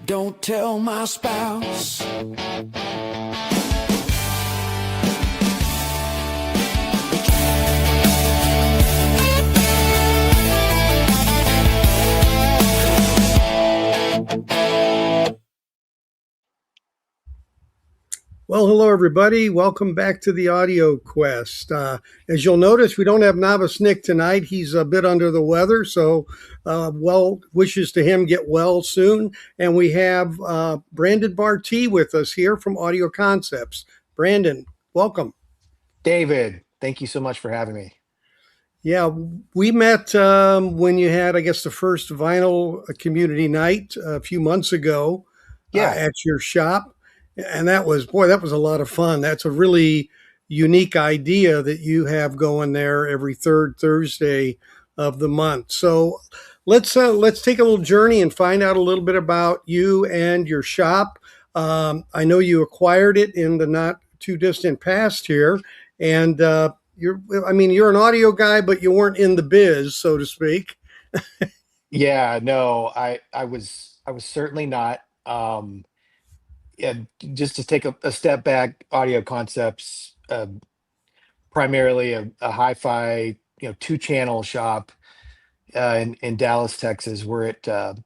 Don't tell my spouse. Well, hello, everybody. Welcome back to the Audio Quest. As you'll notice, we don't have Novice Nick tonight. He's a bit under the weather, so well wishes to him get well soon. And we have Brandon Bartee with us here from Audio Concepts. Brandon, welcome. David, thank you so much for having me. Yeah, we met when you had, I guess, the first vinyl community night a few months ago at your shop. And that was a lot of fun. That's a really unique idea that you have going there every third Thursday of the month. So let's take a little journey and find out a little bit about you and your shop. I know you acquired it in the not too distant past here, and you're an audio guy, but you weren't in the biz, so to speak. Yeah, no, I was certainly not. Yeah, just to take a step back, Audio Concepts, primarily a hi-fi, 2-channel shop in Dallas, Texas. We're at kind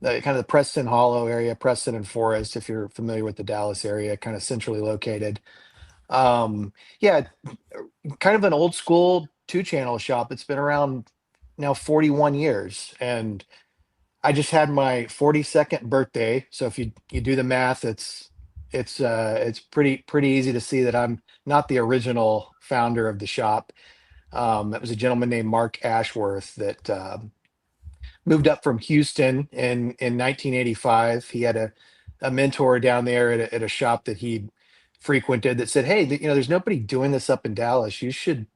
of the Preston Hollow area, Preston and Forest, if you're familiar with the Dallas area, kind of centrally located. Yeah, kind of an old school 2-channel shop. It's been around now 41 years, and I just had my 42nd birthday. So if you do the math, it's pretty easy to see that I'm not the original founder of the shop. It was a gentleman named Mark Ashworth that moved up from Houston in 1985. He had a mentor down there at a shop that he frequented that said, "Hey, there's nobody doing this up in Dallas. You should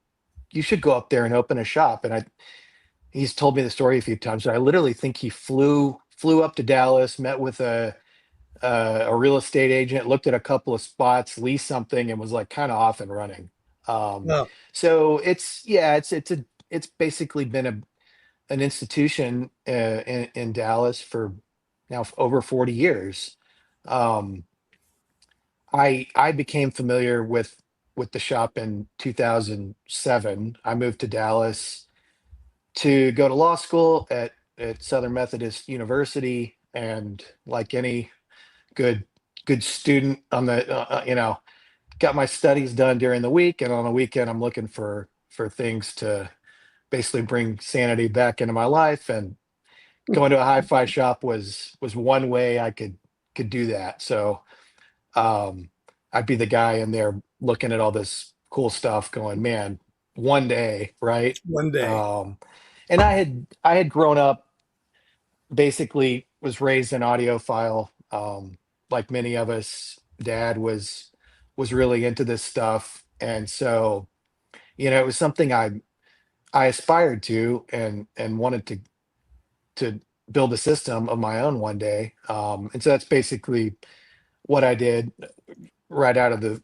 go up there and open a shop." And he's told me the story a few times. I literally think he flew up to Dallas, met with a real estate agent, looked at a couple of spots, leased something, and was like kind of off and running. Wow. So it's basically been an institution in Dallas for now over 40 years. Um, I became familiar with the shop in 2007. I moved to Dallas to go to law school at Southern Methodist University, and like any good student on the got my studies done during the week, and on the weekend I'm looking for things to basically bring sanity back into my life, and going to a hi-fi shop was one way I could do that. So I'd be the guy in there looking at all this cool stuff going, man, one day, right? One day. And I had grown up, basically was raised an audiophile, like many of us. Dad was really into this stuff, and so it was something I aspired to, and wanted to build a system of my own one day. And so that's basically what I did right out of the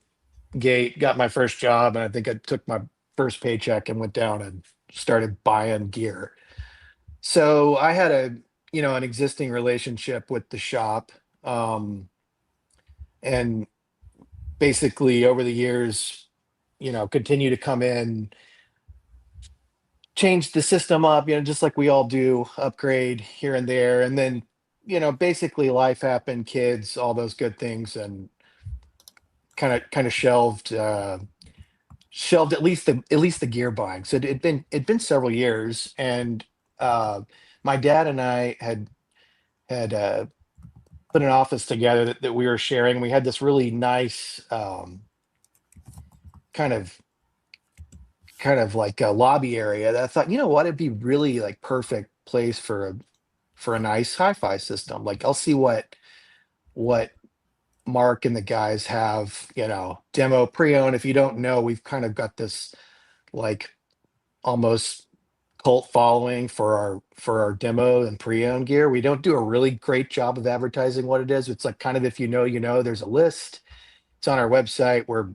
gate. Got my first job, and I think I took my first paycheck and went down and started buying gear. So I had an existing relationship with the shop, and basically over the years, continue to come in, change the system up, just like we all do, upgrade here and there. And then, basically life happened, kids, all those good things, and kind of shelved at least the gear buying. So it'd been several years, and my dad and I had put an office together that we were sharing. We had this really nice kind of like a lobby area that I thought, what, it'd be really like perfect place for a nice hi-fi system. Like, I'll see what Mark and the guys have, demo pre-owned. If you don't know, we've kind of got this like almost cult following for our demo and pre-owned gear. We don't do a really great job of advertising what it is. It's like kind of, if there's a list. It's on our website. We're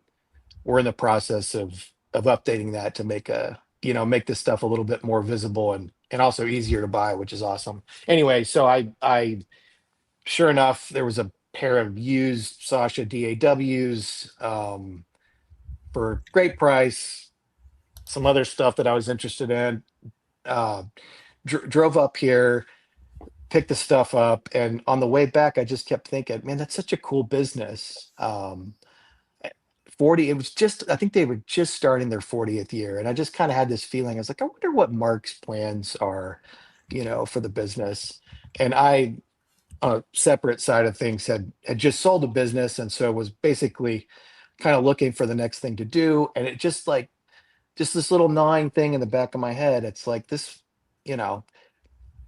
in the process of updating that to make this stuff a little bit more visible and also easier to buy, which is awesome. Anyway, so I sure enough, there was a pair of used Sasha DAWs for a great price. Some other stuff that I was interested in. Uh, drove up here, picked the stuff up, and on the way back, I just kept thinking, man, that's such a cool business. 40, it was just, I think they were just starting their 40th year. And I just kind of had this feeling. I was like, I wonder what Mark's plans are, for the business. And I, on a separate side of things, had just sold a business. And so was basically kind of looking for the next thing to do. And it just this little gnawing thing in the back of my head. It's like this, you know,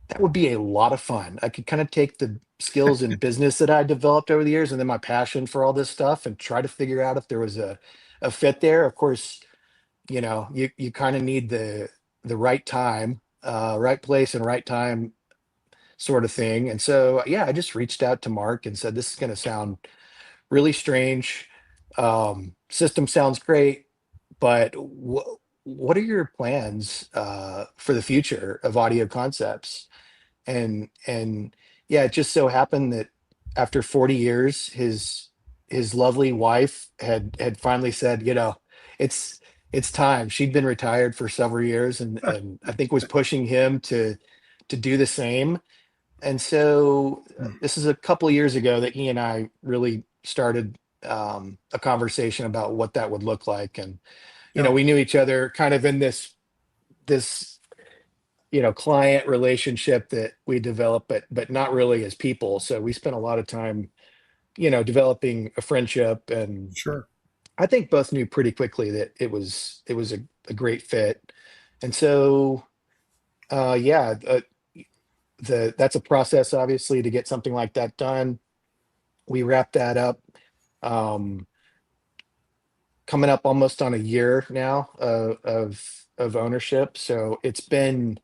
that would be a lot of fun. I could kind of take the skills in business that I developed over the years and then my passion for all this stuff and try to figure out if there was a fit there. Of course, you kind of need the right time, right place and right time sort of thing. And so yeah, I just reached out to Mark and said, this is going to sound really strange. System sounds great, but what are your plans for the future of Audio Concepts? And yeah, it just so happened that after 40 years, his lovely wife had finally said, it's time. She'd been retired for several years and I think was pushing him to do the same. And so this is a couple of years ago that he and I really started a conversation about what that would look like. And Yeah, we knew each other kind of in this client relationship that we developed, but not really as people. So we spent a lot of time, developing a friendship, and sure. I think both knew pretty quickly that it was a great fit. And so yeah, that's a process obviously to get something like that done. We wrapped that up, um, coming up almost on a year now of ownership. So it's been,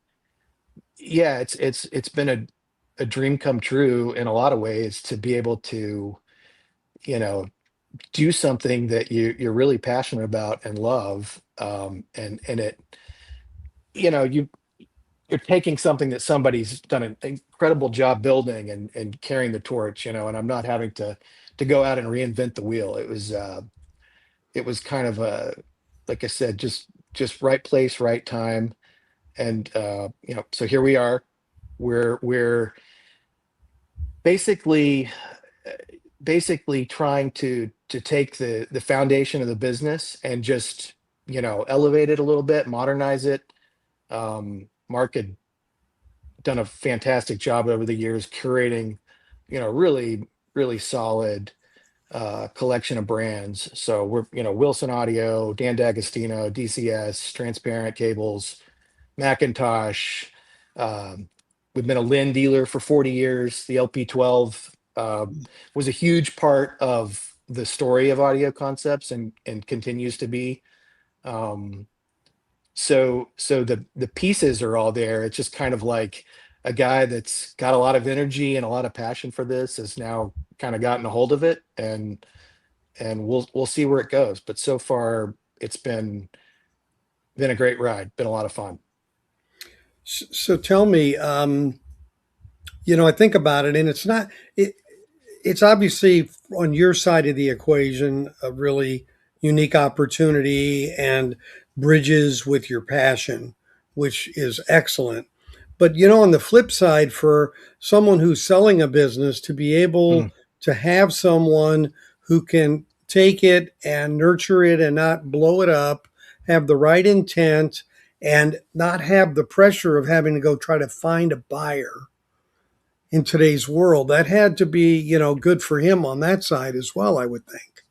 yeah, it's been a dream come true in a lot of ways to be able to, you know, do something that you're really passionate about and love. And it, you're taking something that somebody's done an incredible job building and carrying the torch, and I'm not having to go out and reinvent the wheel. It was kind of like I said, just right place, right time. And so here we are. We're basically uh, basically trying to take the foundation of the business and just elevate it a little bit, modernize it. Mark had done a fantastic job over the years curating really really solid collection of brands. So we're Wilson Audio, Dan D'Agostino, DCS, Transparent Cables, Macintosh. Um, we've been a Lynn dealer for 40 years. The LP12 was a huge part of the story of Audio Concepts and continues to be. Um, so the pieces are all there. It's just kind of like a guy that's got a lot of energy and a lot of passion for this has now kind of gotten a hold of it, and we'll see where it goes. But so far, it's been a great ride. Been a lot of fun. So tell me, I think about it, and it's obviously on your side of the equation a really unique opportunity and bridges with your passion, which is excellent. But on the flip side, for someone who's selling a business to be able Mm. to have someone who can take it and nurture it and not blow it up, have the right intent, and not have the pressure of having to go try to find a buyer in today's world, that had to be, good for him on that side as well, I would think.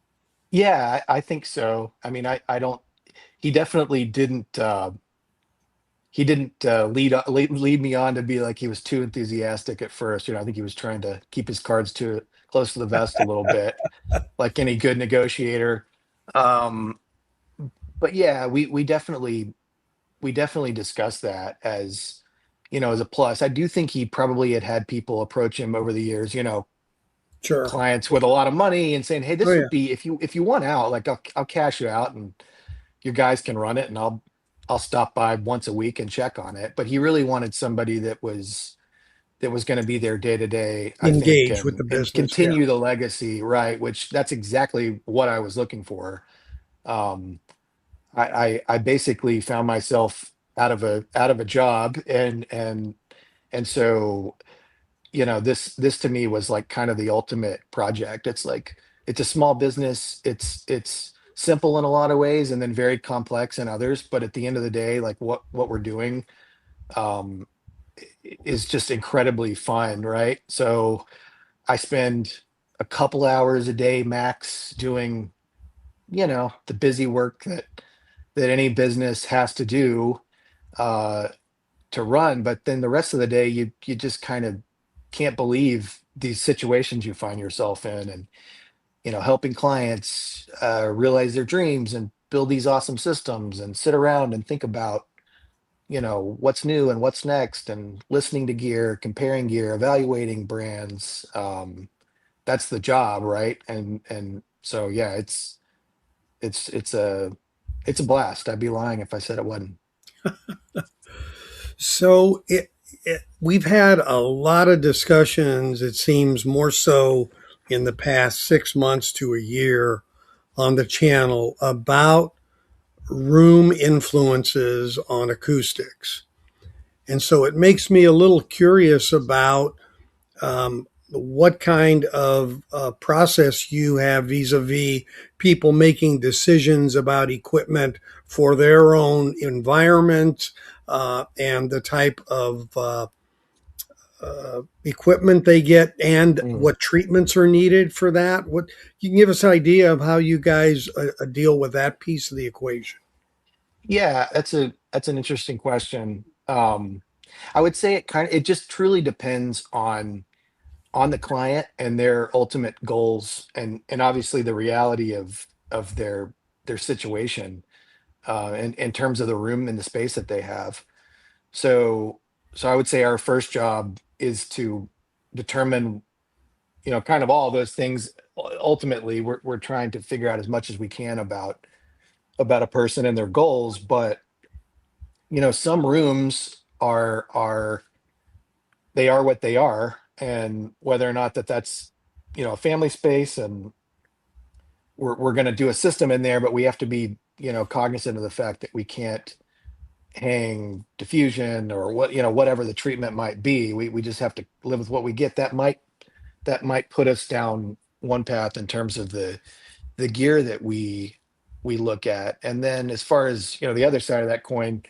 Yeah, I think so. I mean, I don't. He definitely didn't. He didn't lead me on to be like he was too enthusiastic at first. I think he was trying to keep his cards too close to the vest a little bit, like any good negotiator. Um, but yeah, we definitely discussed that as a plus. I do think he probably had people approach him over the years, Sure. clients with a lot of money and saying, "Hey, Oh this yeah. would be if you want out, like I'll cash you out and your guys can run it, and I'll stop by once a week and check on it." But he really wanted somebody that was going to be there day to day, I think, Engage with the and business. Yeah. continue the legacy, right? Which that's exactly what I was looking for. Um, I basically found myself out of a job, and so this to me was like kind of the ultimate project. It's like it's a small business. It's simple in a lot of ways, and then very complex in others. But at the end of the day, like what we're doing um, is just incredibly fun, right? So I spend a couple hours a day max doing the busy work that any business has to do uh, to run. But then the rest of the day, you just kind of can't believe these situations you find yourself in, and helping clients realize their dreams and build these awesome systems, and sit around and think about what's new and what's next, and listening to gear, comparing gear, evaluating brands. That's the job, right? And so yeah, it's it's a it's a blast. I'd be lying if I said it wasn't. So we've had a lot of discussions, it seems more so in the past 6 months to a year on the channel about room influences on acoustics. And so it makes me a little curious about what kind of process you have vis-a-vis people making decisions about equipment for their own environment and the type of equipment they get and Mm. what treatments are needed for that. What you can give us an idea of how you guys deal with that piece of the equation. Yeah, that's an interesting question. I would say it just truly depends on the client and their ultimate goals, and obviously the reality of their situation in terms of the room and the space that they have. So so I would say our first job is to determine, kind of all those things. Ultimately, we're trying to figure out as much as we can about a person and their goals, but some rooms are they are what they are, and whether or not that's a family space, and we're going to do a system in there, but we have to be cognizant of the fact that we can't hang diffusion or whatever the treatment might be. We just have to live with what we get. That might put us down one path in terms of the gear that we look at. And then as far as the other side of that coin,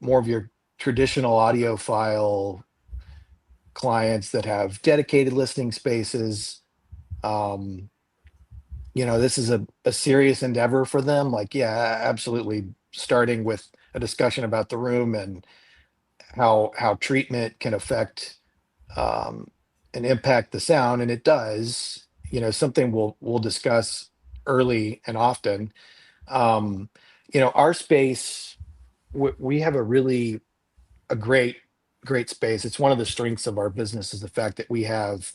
more of your traditional audiophile clients that have dedicated listening spaces. um this is a serious endeavor for them. Like, yeah, absolutely, starting with a discussion about the room and how treatment can affect um and impact the sound, and it does. Something we'll discuss early and often. Our space, we have a great space. It's one of the strengths of our business, is the fact that we have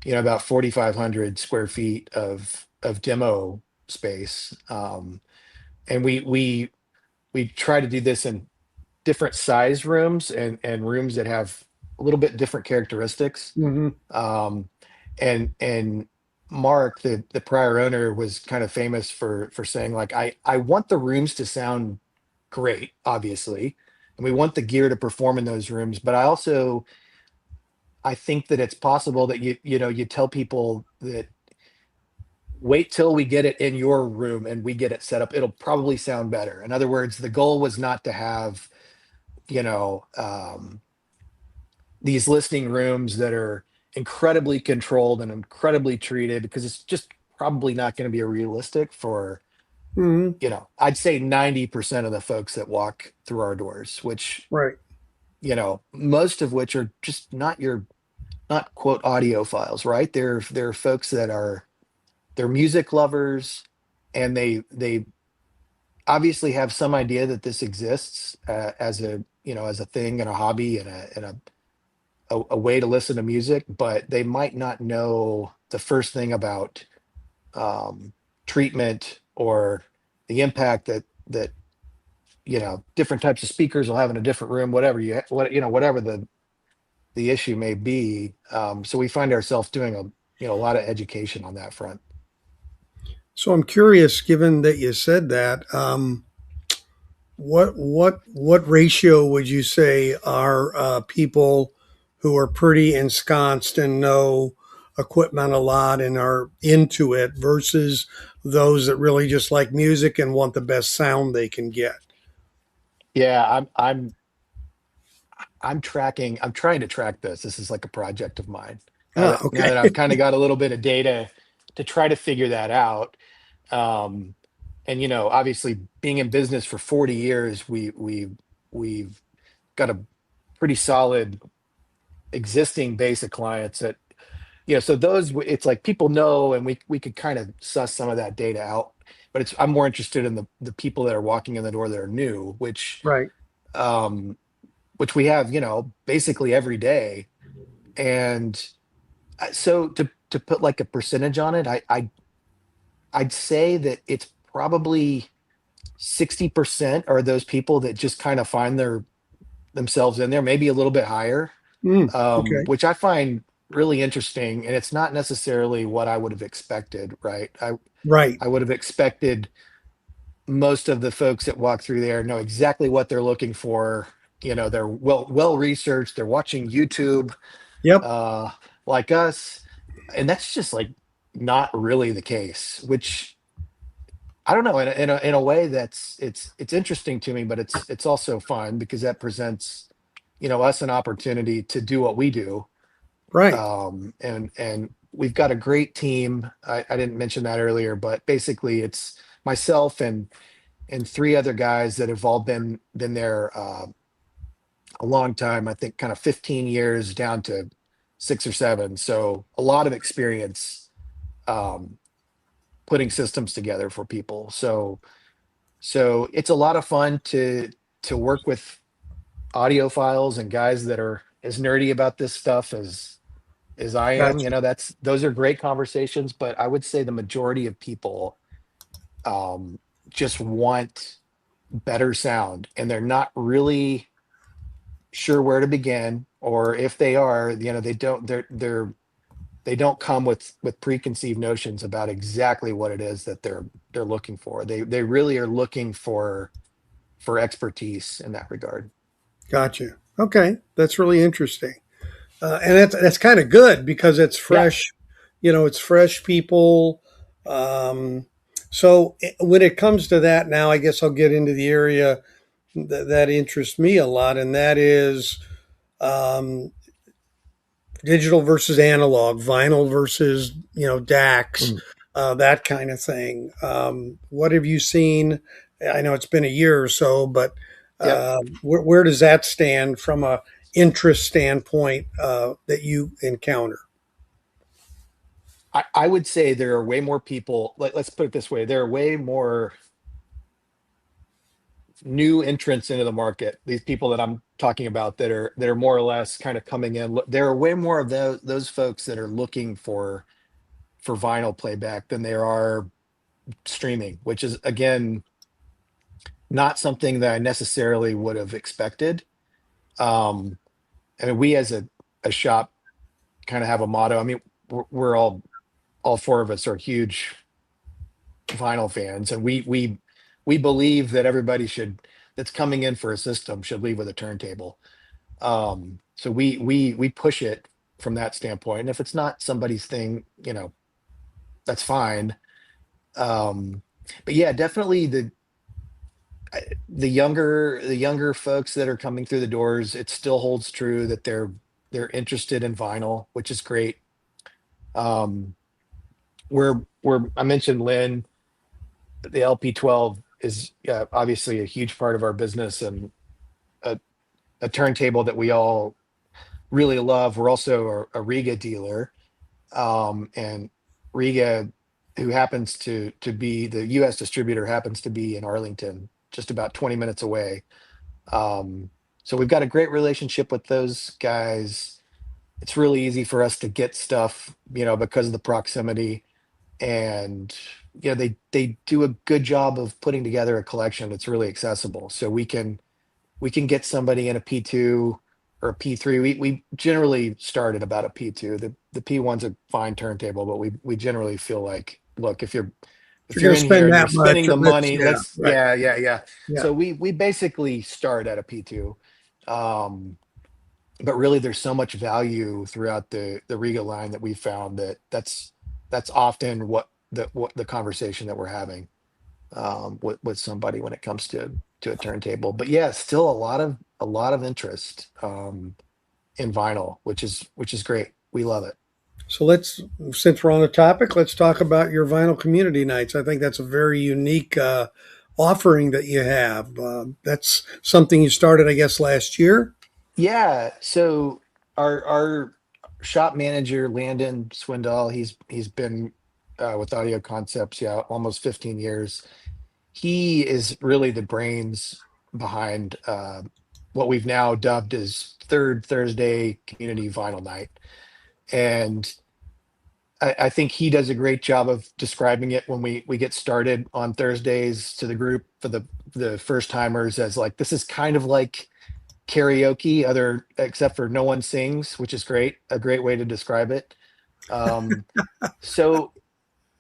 about 4,500 square feet of demo space. And we try to do this in different size rooms, and rooms that have a little bit different characteristics. Mm-hmm. um and Mark, the prior owner, was kind of famous for saying, like, I want the rooms to sound great, obviously, and we want the gear to perform in those rooms, but I think that it's possible that you tell people that, wait till we get it in your room and we get it set up, it'll probably sound better. In other words, the goal was not to have you know um these listening rooms that are incredibly controlled and incredibly treated, because it's just probably not going to be realistic for, Mm-hmm. I'd say 90% of the folks that walk through our doors, which, Right. most of which are just not quote audiophiles, right? They're folks that they're music lovers, and they obviously have some idea that this exists as a thing and a hobby, and a way to listen to music, but they might not know the first thing about um, treatment, or the impact that different types of speakers will have in a different room, whatever whatever the issue may be. So we find ourselves doing a lot of education on that front. So I'm curious, given that you said that, what ratio would you say are people who are pretty ensconced and know equipment a lot and are into it versus those that really just like music and want the best sound they can get? Yeah, I'm tracking. I'm trying to track this. This is like a project of mine. Now Ah, that now okay. that I've kind of got a little bit of data to try to figure that out. Um, and obviously, being in business for 40 years, we've got a pretty solid existing base of clients that so it's like people know, and we could kind of suss some of that data out. But I'm more interested in the people that are walking in the door that are new, Right. um, which we have basically every day. And so to put like a percentage on it, I'd say that it's probably 60% are those people that just kind of find themselves in there, maybe a little bit higher, Okay. which I find really interesting. And it's not necessarily what I would have expected, right? Right. I would have expected most of the folks that walk through there know exactly what they're looking for. They're well researched. They're watching YouTube, Yep. uh, like us, and that's just like not really the case. Which I don't know. In a way, it's interesting to me, but it's also fun because that presents us an opportunity to do what we do. Right. And we've got a great team. I didn't mention that earlier, but basically it's myself and three other guys that have all been there a long time. I think kind of 15 years down to 6 or 7. So a lot of experience um, putting systems together for people. So it's a lot of fun to work with audiophiles and guys that are as nerdy about this stuff as I am. Gotcha. Those are great conversations, but I would say the majority of people um, just want better sound, and they're not really sure where to begin, or if they are, they don't come with preconceived notions about exactly what it is that they're looking for. They really are looking for expertise in that regard. Gotcha. Okay. That's really interesting. And that's kind of good because it's Yeah. fresh. It's fresh people. Um, so when it comes to that, now I guess I'll get into the area that interests me a lot, and that is um, digital versus analog, vinyl versus DAX, Mm. that kind of thing. What have you seen? I know it's been a year or so, but Yep. where does that stand from a interest standpoint that you encounter? I would say there are way more people. Let's put it this way: there are way more new entrants into the market. These people that I'm talking about that are more or less kind of coming in. There are way more of those folks that are looking for vinyl playback than there are streaming, which is again not something that I necessarily would have expected. Um, I mean, we as a shop kind of have a motto. I mean, we're all four of us are huge vinyl fans, and we believe that everybody should that's coming in for a system should leave with a turntable. So we push it from that standpoint. And if it's not somebody's thing, that's fine. Um, but yeah, definitely the younger folks that are coming through the doors, it still holds true that they're interested in vinyl, which is great. Um, we're I mentioned Lynn, the LP12 is obviously a huge part of our business and a, a turntable that we all really love. We're also a Riga dealer, and Riga, who happens to be the U.S. distributor, happens to be in Arlington, just about 20 minutes away. So we've got a great relationship with those guys. It's really easy for us to get stuff, because of the proximity, and they do a good job of putting together a collection that's really accessible. So we can get somebody in a P2 or a P3. We generally start at about a P2. The P1's a fine turntable, but we generally feel like, look, If if you're you're going to in here spend and you're that much, spending the let's, money, yeah, let's right. yeah. Yeah. So we basically start at a P2. Um, but really there's so much value throughout the Riga line that we found that's often what the conversation that we're having with somebody when it comes to a turntable. But yeah, still a lot of interest in vinyl, which is great. We love it. So since we're on the topic, let's talk about your vinyl community nights. I think that's a very unique offering that you have. That's something you started, I guess, last year. Yeah. So our shop manager, Landon Swindoll, he's been with Audio Concepts, yeah, almost 15 years. He is really the brains behind what we've now dubbed as Third Thursday Community Vinyl Night. And I think he does a great job of describing it when we get started on Thursdays to the group for the first timers as like, this is kind of like karaoke, other except for no one sings, which is great, a great way to describe it. Um, so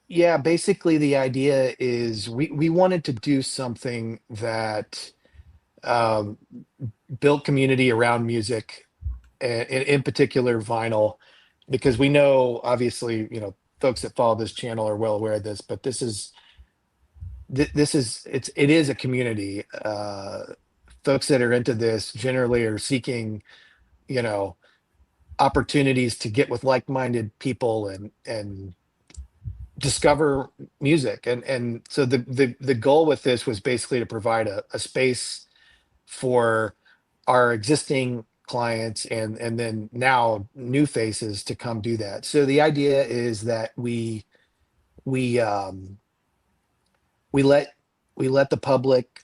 yeah, basically the idea is we wanted to do something that um, built community around music, and in particular vinyl, because we know obviously folks that follow this channel are well aware of this, but this is it is a community. Folks that are into this generally are seeking you know opportunities to get with like-minded people and discover music, and so the goal with this was basically to provide a space for our existing clients and then now new faces to come do that. So the idea is that we we let we let the public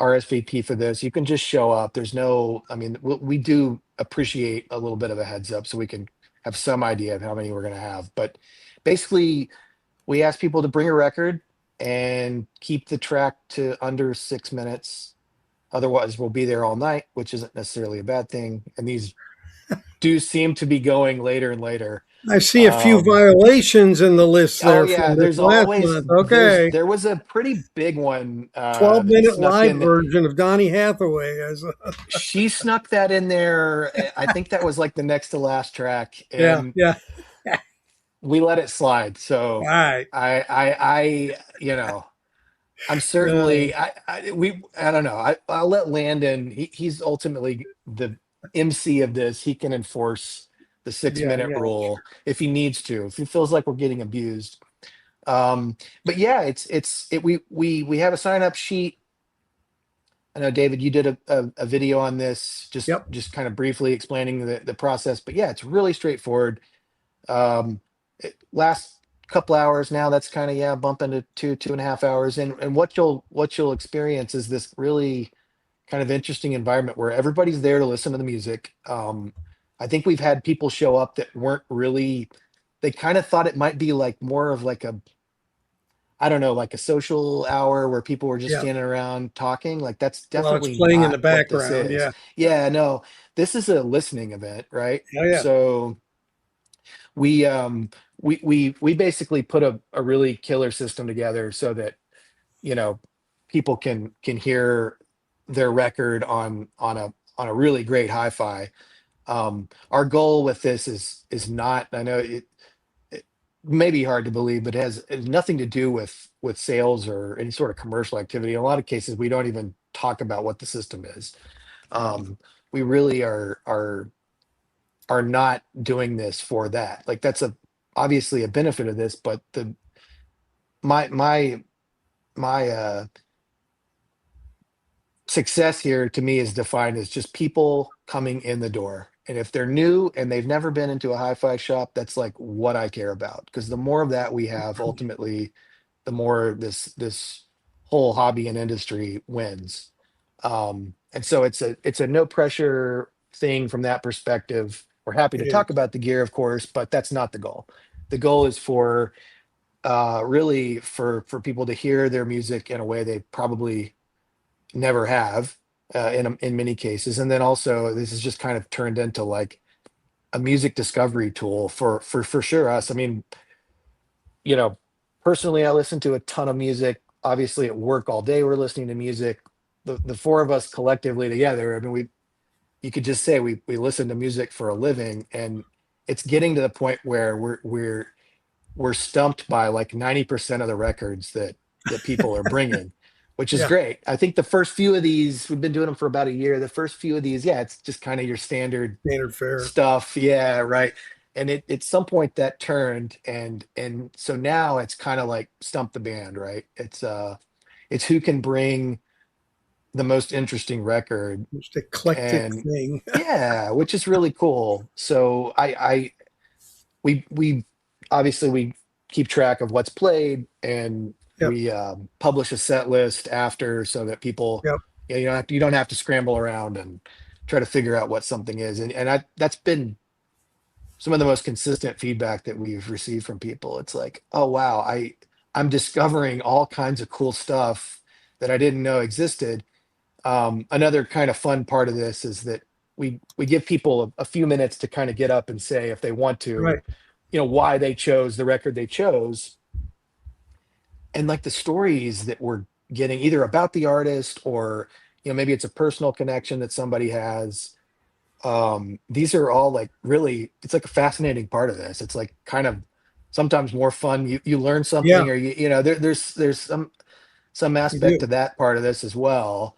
RSVP for this. You can just show up. There's no, I mean, we do appreciate a little bit of a heads up so we can have some idea of how many we're going to have. But basically, we ask people to bring a record and keep the track to under 6 minutes. Otherwise, we'll be there all night, which isn't necessarily a bad thing. And these do seem to be going later and later. I see a few Um, violations in the list oh there from yeah, this there's last always month. Okay. there was a pretty big one 12 that minute snuck live in. version of Donny Hathaway. As She snuck that in there. I think that was like the next to last track, yeah, and yeah. we let it slide. All So right. I I'm Uh, certainly I don't know. I'll let Landon. He's ultimately the MC of this. He can enforce the six yeah, minute yeah. rule if he needs to. If he feels like we're getting abused. But yeah, we have a sign up sheet. I know David, you did a video on this, Yep. just kind of briefly explaining the process. But yeah, it's really straightforward. It lasts a couple hours now. That's kind of yeah, bump into 2.5 hours. And what you'll experience is this really kind of interesting environment where everybody's there to listen to the music. I think we've had people show up that weren't really. They kind of thought it might be like more of like a I don't know, like a social hour where people were just Yeah. standing around talking. Like that's Well, it's definitely playing in the not what this background. is. Yeah. Yeah. Yeah, no, this is a listening event, right? Oh, yeah. So we we basically put a really killer system together so that you know people can hear their record on a really great hi-fi. Our goal with this is not, I know it may be hard to believe, but it has nothing to do with sales or any sort of commercial activity. In a lot of cases, we don't even talk about what the system is. We really are not doing this for that. Like that's a obviously a benefit of this, but the my my my success here to me is defined as just people coming in the door. And if they're new and they've never been into a hi-fi shop, that's like what I care about. Because the more of that we have, ultimately, the more this whole hobby and industry wins. And so it's a no pressure thing from that perspective. We're happy to It talk is. about the gear, of course, but that's not the goal. The goal is for really for people to hear their music in a way they probably never have, in many cases. And then also this is just kind of turned into like a music discovery tool for sure us. I mean, you know, personally, I listen to a ton of music. Obviously, at work all day, we're listening to music. The four of us collectively together, I mean, you could just say we listen to music for a living, and it's getting to the point where we're stumped by like 90% of the records that people are bringing, which is Yeah, great. I think the first few of these, we've been doing them for about a year. The first few of these, yeah, it's just kind of your standard standard fare. stuff. Yeah, right. And it at some point that turned, and so now it's kind of like stump the band, right? It's who can bring the most interesting record. Most eclectic And thing. yeah, which is really cool. So we obviously we keep track of what's played, and Yep, we publish a set list after, so that people, yep. yeah, you don't have to scramble around and try to figure out what something is. And that's been some of the most consistent feedback that we've received from people. It's like, oh wow, I'm discovering all kinds of cool stuff that I didn't know existed. Another kind of fun part of this is that we give people a few minutes to kind of get up and say, if they want to, Right. why they chose the record they chose, and like the stories that we're getting either about the artist, or maybe it's a personal connection that somebody has. These are all like really, it's like a fascinating part of this. It's like kind of sometimes more fun. You learn Yeah, something, or there's some you aspect do. to that part of this as well.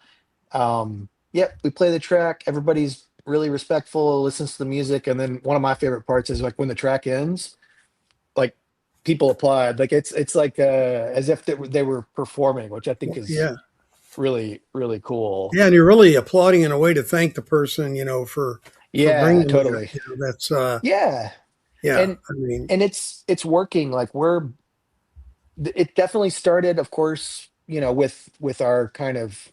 Yep, we play the track. Everybody's really respectful, listens to the music, and then one of my favorite parts is like when the track ends, like people applaud. Like it's like as if they were performing, which I think is Yeah. really really cool. Yeah, and you're really applauding in a way to thank the person, for Yeah, bringing there. totally. That's Yeah, yeah. and I mean, and it's working. Like it definitely started, of course, with our kind of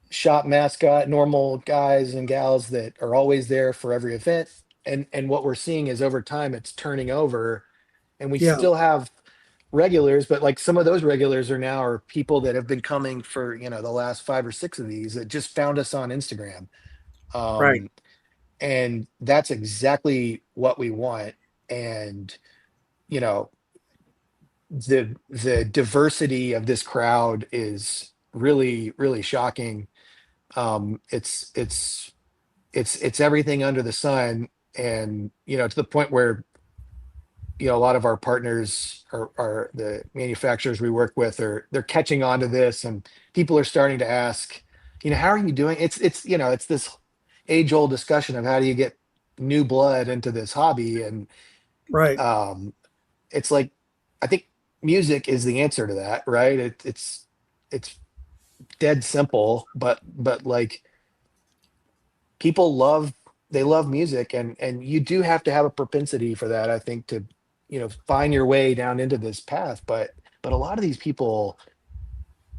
shop mascot, normal guys and gals that are always there for every event. And what we're seeing is over time it's turning over, and we yeah, still have regulars, but like some of those regulars are people that have been coming for, the last 5 or 6 of these, that just found us on Instagram. right, Um, and that's exactly what we want. And, you know, the diversity of this crowd is really, really shocking. It's everything under the sun. And, to the point where, a lot of our partners are the manufacturers we work with, are they're catching on to this, and people are starting to ask, how are you doing? It's this age old discussion of how do you get new blood into this hobby. And right. um it's like, I think music is the answer to that, right? It's dead simple, but like, people they love music, and you do have to have a propensity for that, I think, to find your way down into this path. But a lot of these people,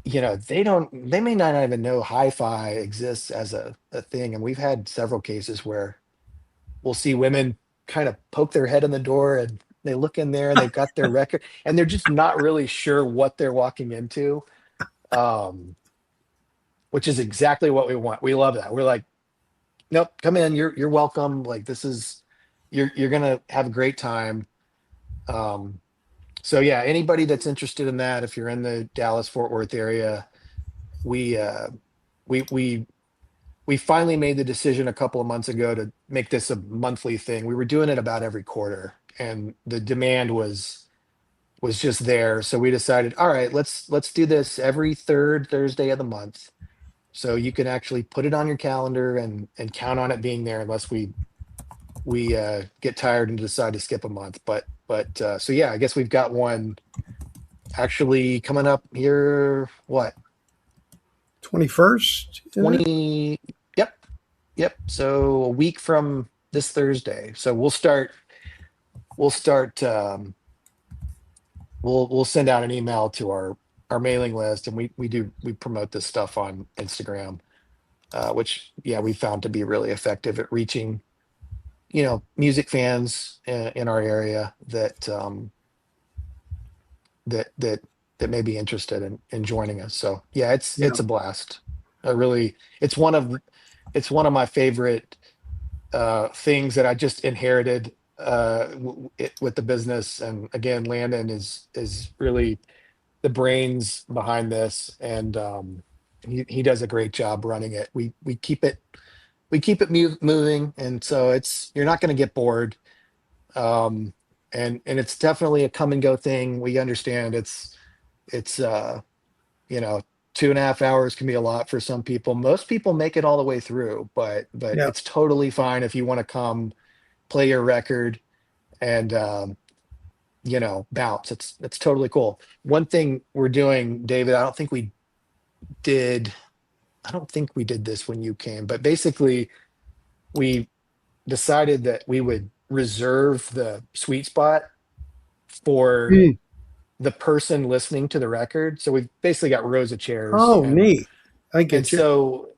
they may not even know hi-fi exists as a thing. And we've had several cases where we'll see women kind of poke their head in the door, and they look in there and they've got their record, and they're just not really sure what they're walking into. um which is exactly what we want. We love that. We're like, nope, come in, you're welcome. Like, this is, you're gonna have a great time. um so yeah, anybody that's interested in that, if you're in the Dallas-Fort Worth area, we we we finally made the decision a couple of months ago to make this a monthly thing. We were doing it about every quarter, and the demand was just there. So we decided, all right, let's do this every third Thursday of the month. So you can actually put it on your calendar and count on it being there, unless we get tired and decide to skip a month. But so yeah, I guess we've got one actually coming up here. What, 21st, is it? 20? Yep, yep. So a week from this Thursday. So we'll start we'll send out an email to our mailing list, and we promote this stuff on Instagram, which, yeah, we found to be really effective at reaching, music fans in our area that that may be interested in joining us. So yeah, it's Yeah. it's a blast. I really, it's one of it's one of my favorite things that I just inherited with the business. And again, Landon is really the brains behind this, and he does a great job running it. We keep it moving, and so it's you're not going to get bored. Um, and it's definitely a come and go thing. We understand it's you know 2.5 hours can be a lot for some people. Most people make it all the way through, but Yeah, it's totally fine if you want to come play your record and bounce. It's totally cool. One thing we're doing, David, did I don't think we did this when you came, but basically we decided that we would reserve the sweet spot for Mm. the person listening to the record. So we've basically got rows of chairs, Oh, and neat. I and get you. so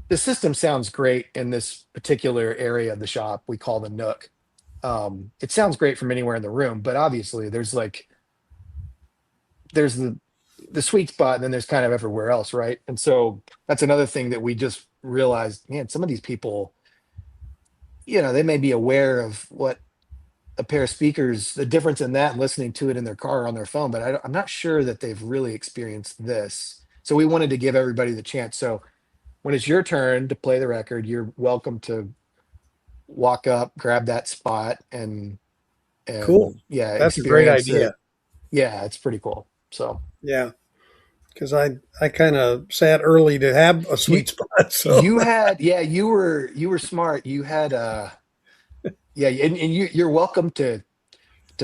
the system sounds great in this particular area of the shop we call the Nook. It sounds great from anywhere in the room, but obviously there's the sweet spot, and then there's kind of everywhere else, right? And so that's another thing that we just realized, man, some of these people, they may be aware of what a pair of speakers, the difference in that and listening to it in their car or on their phone, but I'm not sure that they've really experienced this. So we wanted to give everybody the chance. So when it's your turn to play the record, you're welcome to walk up, grab that spot, Cool. and yeah, That's a great experience idea. it. Yeah, it's pretty cool. So Yeah, because I kind of sat early to have a you sweet spot. So you had yeah, you were smart. You had yeah, and you're welcome to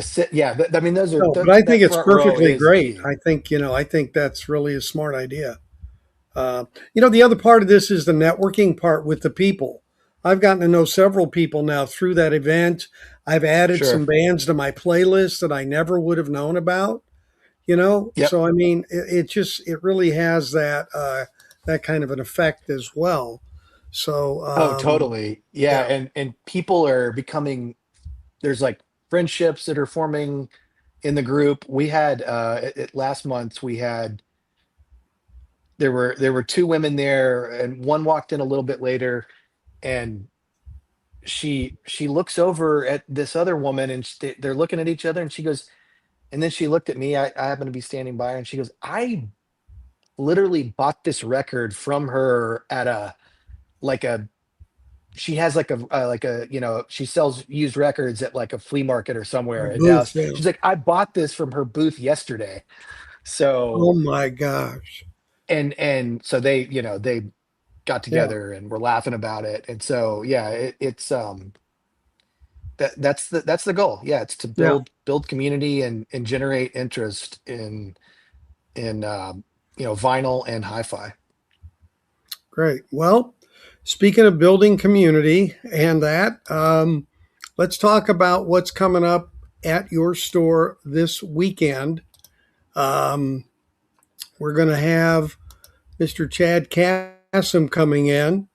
sit. Yeah, I mean those are no, but I think that it's front row perfectly is great. key. I think that's really a smart idea. The other part of this is the networking part with the people. I've gotten to know several people now through that event. I've added Sure. some bands to my playlist that I never would have known about. Yep. So I mean, it really has that kind of an effect as well. So Oh, totally. Yeah, yeah, and people are becoming there's like friendships that are forming in the group. We had last month we had there were two women there, and one walked in a little bit later, and she looks over at this other woman, and they're looking at each other, and she goes, and then she looked at me. I happen to be standing by, and she goes, I literally bought this record from her at like a she has like a she sells used records at like a flea market or a somewhere in booth. Dallas. Yeah. She's like, I bought this from her booth yesterday. Oh So my gosh. and so they got Yeah. together and were laughing about it. And so yeah, it's that's the goal. Yeah, it's to Yeah. build community and generate interest in vinyl and hi-fi. Great. Well, speaking of building community and that, let's talk about what's coming up at your store this weekend. Um, we're going to have Mr. Chad Kassem coming in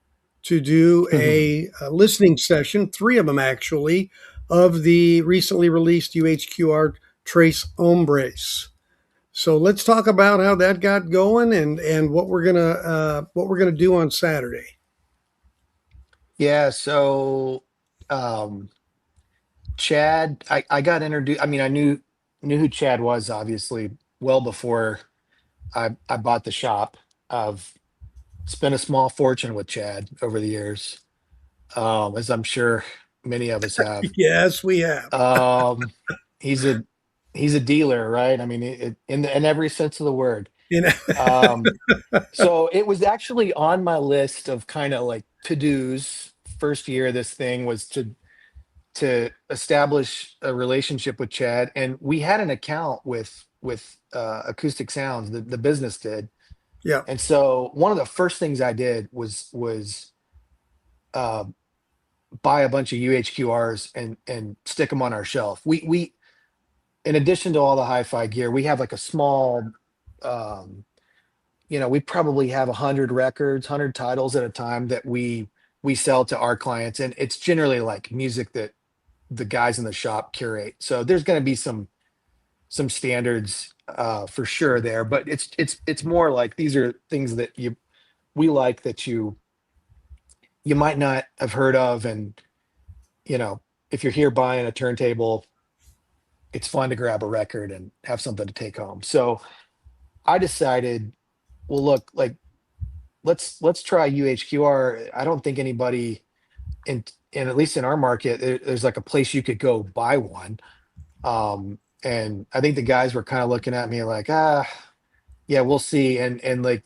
to do a listening session, three of them actually, of the recently released UHQR Trace Hombres. So let's talk about how that got going and what we're gonna do on Saturday. Yeah, so um Chad, I got introduced. I mean, I knew who Chad was obviously well before I bought the shop. I've spent a small fortune with Chad over the years, as I'm sure many of us have. Yes, we have. Um, he's a he's a dealer, right? I mean, in every sense of the word. You know, Um, so it was actually on my list of kind of like to-dos. First year of this thing was to establish a relationship with Chad, and we had an account with Acoustic Sounds, the business did. yeah, And so one of the first things I did was uh, buy a bunch of UHQRs and stick them on our shelf. We in addition to all the hi-fi gear, we have like a small um, we probably have 100 records, 100 titles at a time that we sell to our clients, and it's generally like music that the guys in the shop curate. So there's going to be some standards for sure there, but it's more like these are things that we like that you might not have heard of, and you know, if you're here buying a turntable, it's fun to grab a record and have something to take home. So I decided, well, look, like let's try UHQR. I don't think anybody in at least in our market, there's like a place you could go buy one. And I think the guys were kind of looking at me like, yeah, we'll see. And like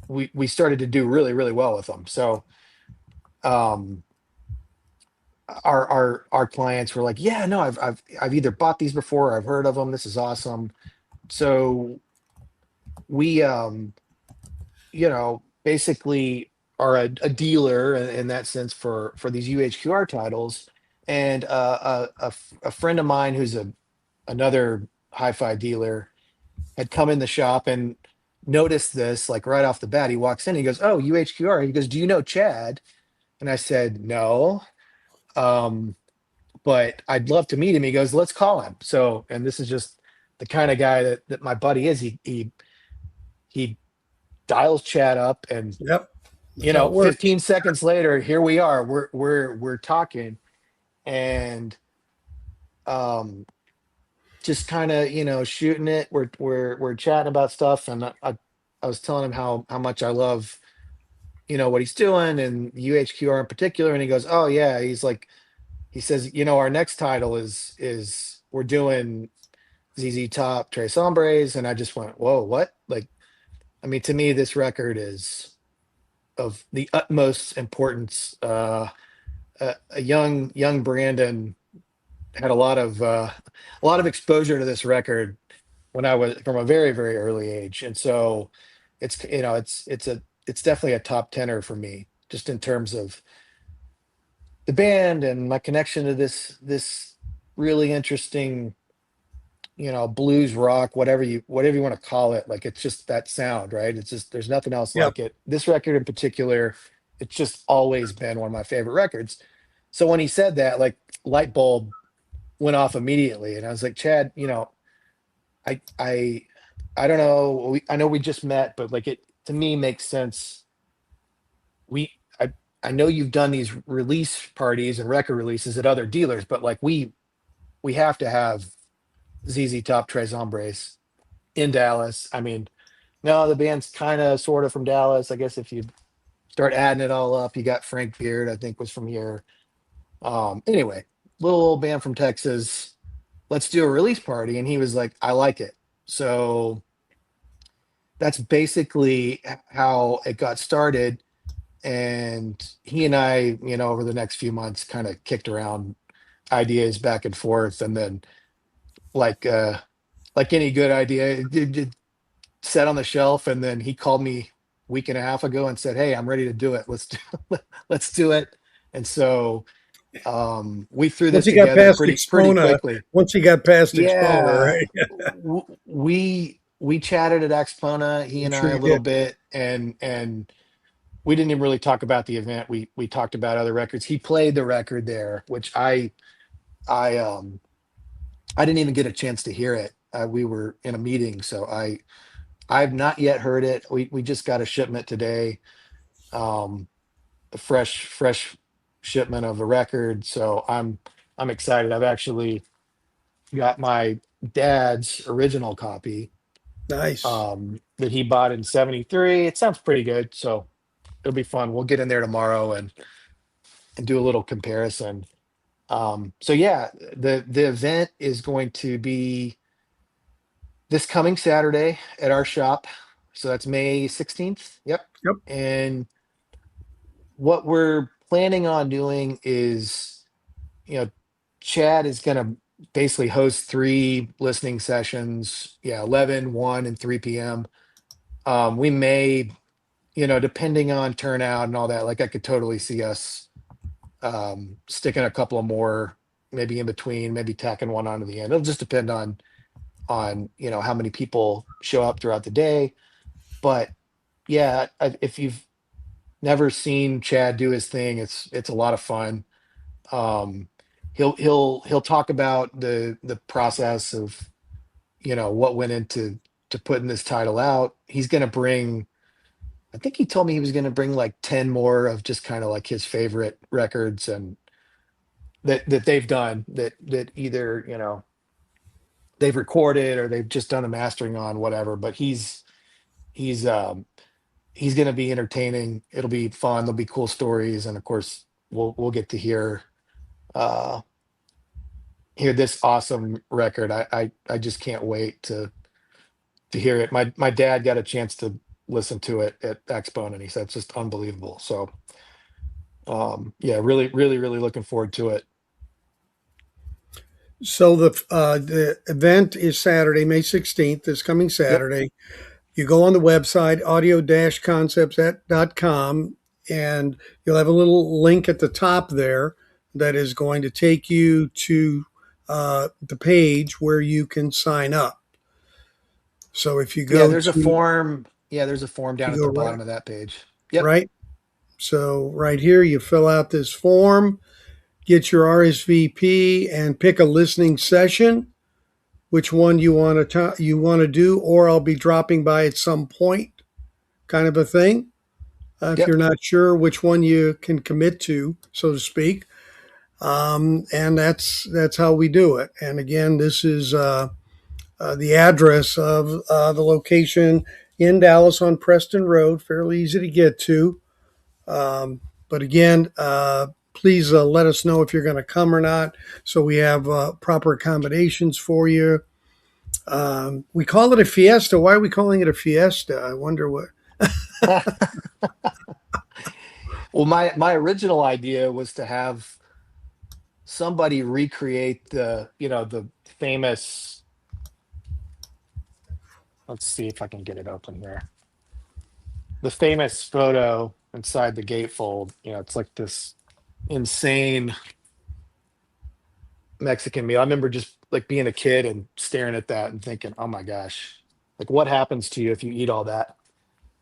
we started to do really, really well with them. So um our clients were like, yeah, no, I've either bought these before or I've heard of them. This is awesome. So we you know, basically are a dealer in that sense for these UHQR titles. And a friend of mine who's another hi-fi dealer had come in the shop and noticed this like right off the bat. He walks in, he goes, "Oh, UHQR." He goes, "Do you know Chad?" And I said, "No, um, but I'd love to meet him." He goes, "Let's call him." So, and this is just the kind of guy that my buddy is. He dials Chad up, and Yep. That's you how know, it works. 15 seconds later, here we are. We're talking, and um, just kind of shooting it. We're chatting about stuff, and I was telling him how much I love what he's doing and UHQR in particular. And he goes, "Oh yeah," he's like, he says, "Our next title is we're doing ZZ Top Tres Hombres," and I just went, "Whoa, what?" Like, I mean, to me, this record is of the utmost importance. A young Brandon had a lot of exposure to this record when I was from a very, very early age, and so it's definitely a top tenor for me, just in terms of the band and my connection to this really interesting, blues rock, whatever you want to call it. Like, it's just that sound, right? It's just, there's nothing else Yep. like it. This record in particular, it's just always been one of my favorite records. So when he said that, like, light bulb went off immediately, and I was like, "Chad, I I I don't know. I know we just met, but like, it to me makes sense. We I know you've done these release parties and record releases at other dealers, but like we have to have ZZ Top Tres Hombres in Dallas. I mean, no, the band's kind of sort of from Dallas. I guess if you start adding it all up, you got Frank Beard, I think, was from here. Anyway, little old band from Texas. Let's do a release party." And he was like, "I like it." So that's basically how it got started. And he and I, over the next few months, kind of kicked around ideas back and forth. And then, like like any good idea, it sat on the shelf. And then he called me a week and a half ago and said, "Hey, I'm ready to do it. Let's do it." And so we threw Once this you got together past pretty Expona, quickly. once you got past Expona, Yeah, right? we chatted at Axpona, he I'm and sure I, a you little did. bit, and we didn't even really talk about the event. We talked about other records. He played the record there, which I I didn't even get a chance to hear it. We were in a meeting, so I've not yet heard it. We just got a shipment today, um, a fresh shipment of a record. So I'm excited. I've actually got my dad's original copy Nice. that he bought in '73. It sounds pretty good, so it'll be fun. We'll get in there tomorrow and do a little comparison. So yeah, the event is going to be this coming Saturday at our shop. So that's May 16th. Yep. Yep. And what we're planning on doing is, you know, Chad is going to basically host three listening sessions. Yeah, 11, 1, and 3 p.m. We may, depending on turnout and all that, like, I could totally see us sticking a couple of more maybe in between, maybe tacking one onto the end. It'll just depend on how many people show up throughout the day. But yeah, if you've never seen Chad do his thing, it's a lot of fun. um he'll talk about the process of what went into putting this title out. He's going to bring, I think he told me he was going to bring like 10 more of just kind of like his favorite records and that they've done that either, they've recorded or they've just done a mastering on, whatever. But he's he's going to be entertaining. It'll be fun. There'll be cool stories. And of course we'll get to uh hear this awesome record. I just can't wait to hear it. My dad got a chance to listen to it at Expo, and he said it's just unbelievable. So yeah, really, really, really looking forward to it. So the event is Saturday, May 16th, this coming Yep. Saturday. You go on the website, audio-concepts.com, and you'll have a little link at the top there that is going to take you to the page where you can sign up. So if you Yeah, go there's a to, form. Yeah, there's a form down you at go the right, bottom of that page. Yep. right. So right here, you fill out this form, get your RSVP, and pick a listening session. Which one you want to do, or I'll be dropping by at some point, kind of a thing. If you're Yep. not sure which one you can commit to, so to speak, and that's how we do it. And again, this is the address of the location in Dallas on Preston Road, fairly easy to get to. But again, please let us know if you're going to come or not, so we have proper accommodations for you. We call it a fiesta. Why are we calling it a fiesta? I wonder what. Well, my original idea was to have somebody recreate the famous. Let's see if I can get it open here. The famous photo inside the gatefold. It's like this insane Mexican meal. I remember just like being a kid and staring at that and thinking, "Oh my gosh, like what happens to you if you eat all that?"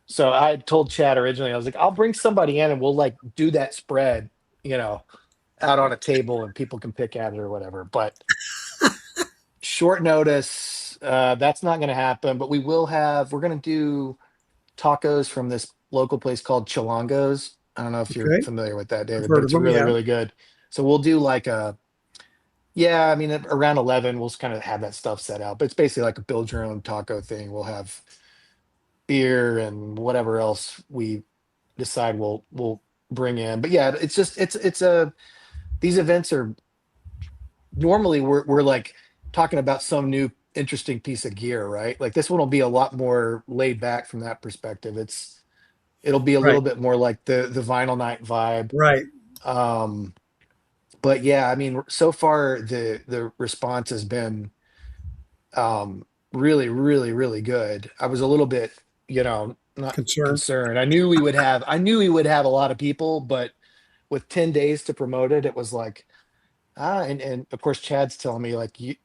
So I had told Chad originally, I was like, "I'll bring somebody in and we'll like do that spread, you know, out on a table and people can pick at it or whatever." But short notice, that's not going to happen. But we're going to do tacos from this local place called Chilangos. I don't know if you're Okay, familiar with that, I've David, but heard of it's them. really, Yeah. really good. So we'll do like yeah, I mean, at around 11, we'll just kind of have that stuff set out. But it's basically like a build your own taco thing. We'll have beer and whatever else we decide we'll bring in. But yeah, it's just it's a these events are normally we're like talking about some new interesting piece of gear, right? Like this one will be a lot more laid back from that perspective. It'll be a Right. little bit more like the vinyl night vibe. Right. Um, but yeah, I mean, so far the response has been really, really, really good. I was a little bit, not Concerned. concerned. I knew we would have a lot of people, but with 10 days to promote it, it was like, and of course Chad's telling me like you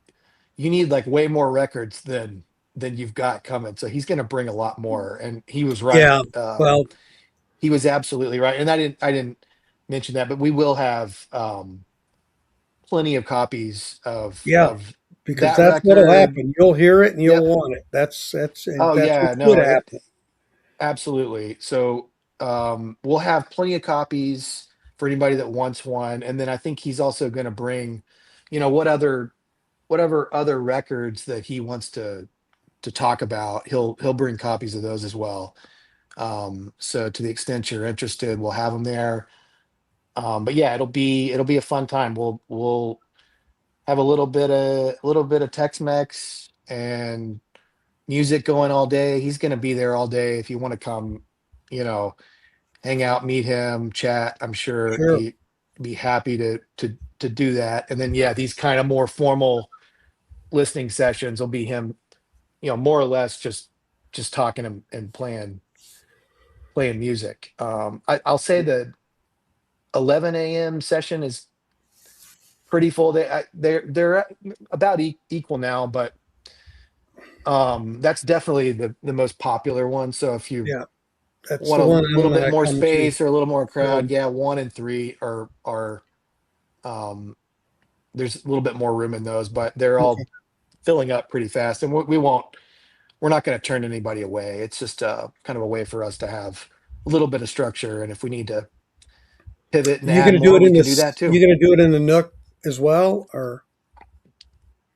need like way more records than you've got coming. So he's gonna bring a lot more. And he was right. Yeah. Well. He was absolutely right. And I didn't mention that, but we will have plenty of copies of Yeah. of Because that that's what'll record. happen. You'll hear it and you'll Yep. want it. That's Oh that's what yeah, could no, it happen. absolutely. So we'll have plenty of copies for anybody that wants one. And then I think he's also going to bring, whatever other records that he wants to talk about, he'll bring copies of those as well. So to the extent you're interested, we'll have them there. But yeah, it'll be a fun time. We'll have a little bit of Tex-Mex and music going all day. He's going to be there all day. If you want to come, you know, hang out, meet him, chat, I'm sure Sure. he'd be happy to do that. And then yeah, these kind of more formal listening sessions will be him, more or less just talking and playing music. I'll say the 11 a.m. session is pretty full. They're about equal now, but that's definitely the most popular one. So if you Yeah. That's want the a one I'm little going bit to more come to. space or a little more crowd, Um, yeah, 1 and 3 are um there's a little bit more room in those, but they're okay. all filling up pretty fast, and we're not going to turn anybody away. It's just kind of a way for us to have a little bit of structure, and if we need to pivot and You're add going to do more, it we in can do this. that too. You're going to do it in the Nook as well, or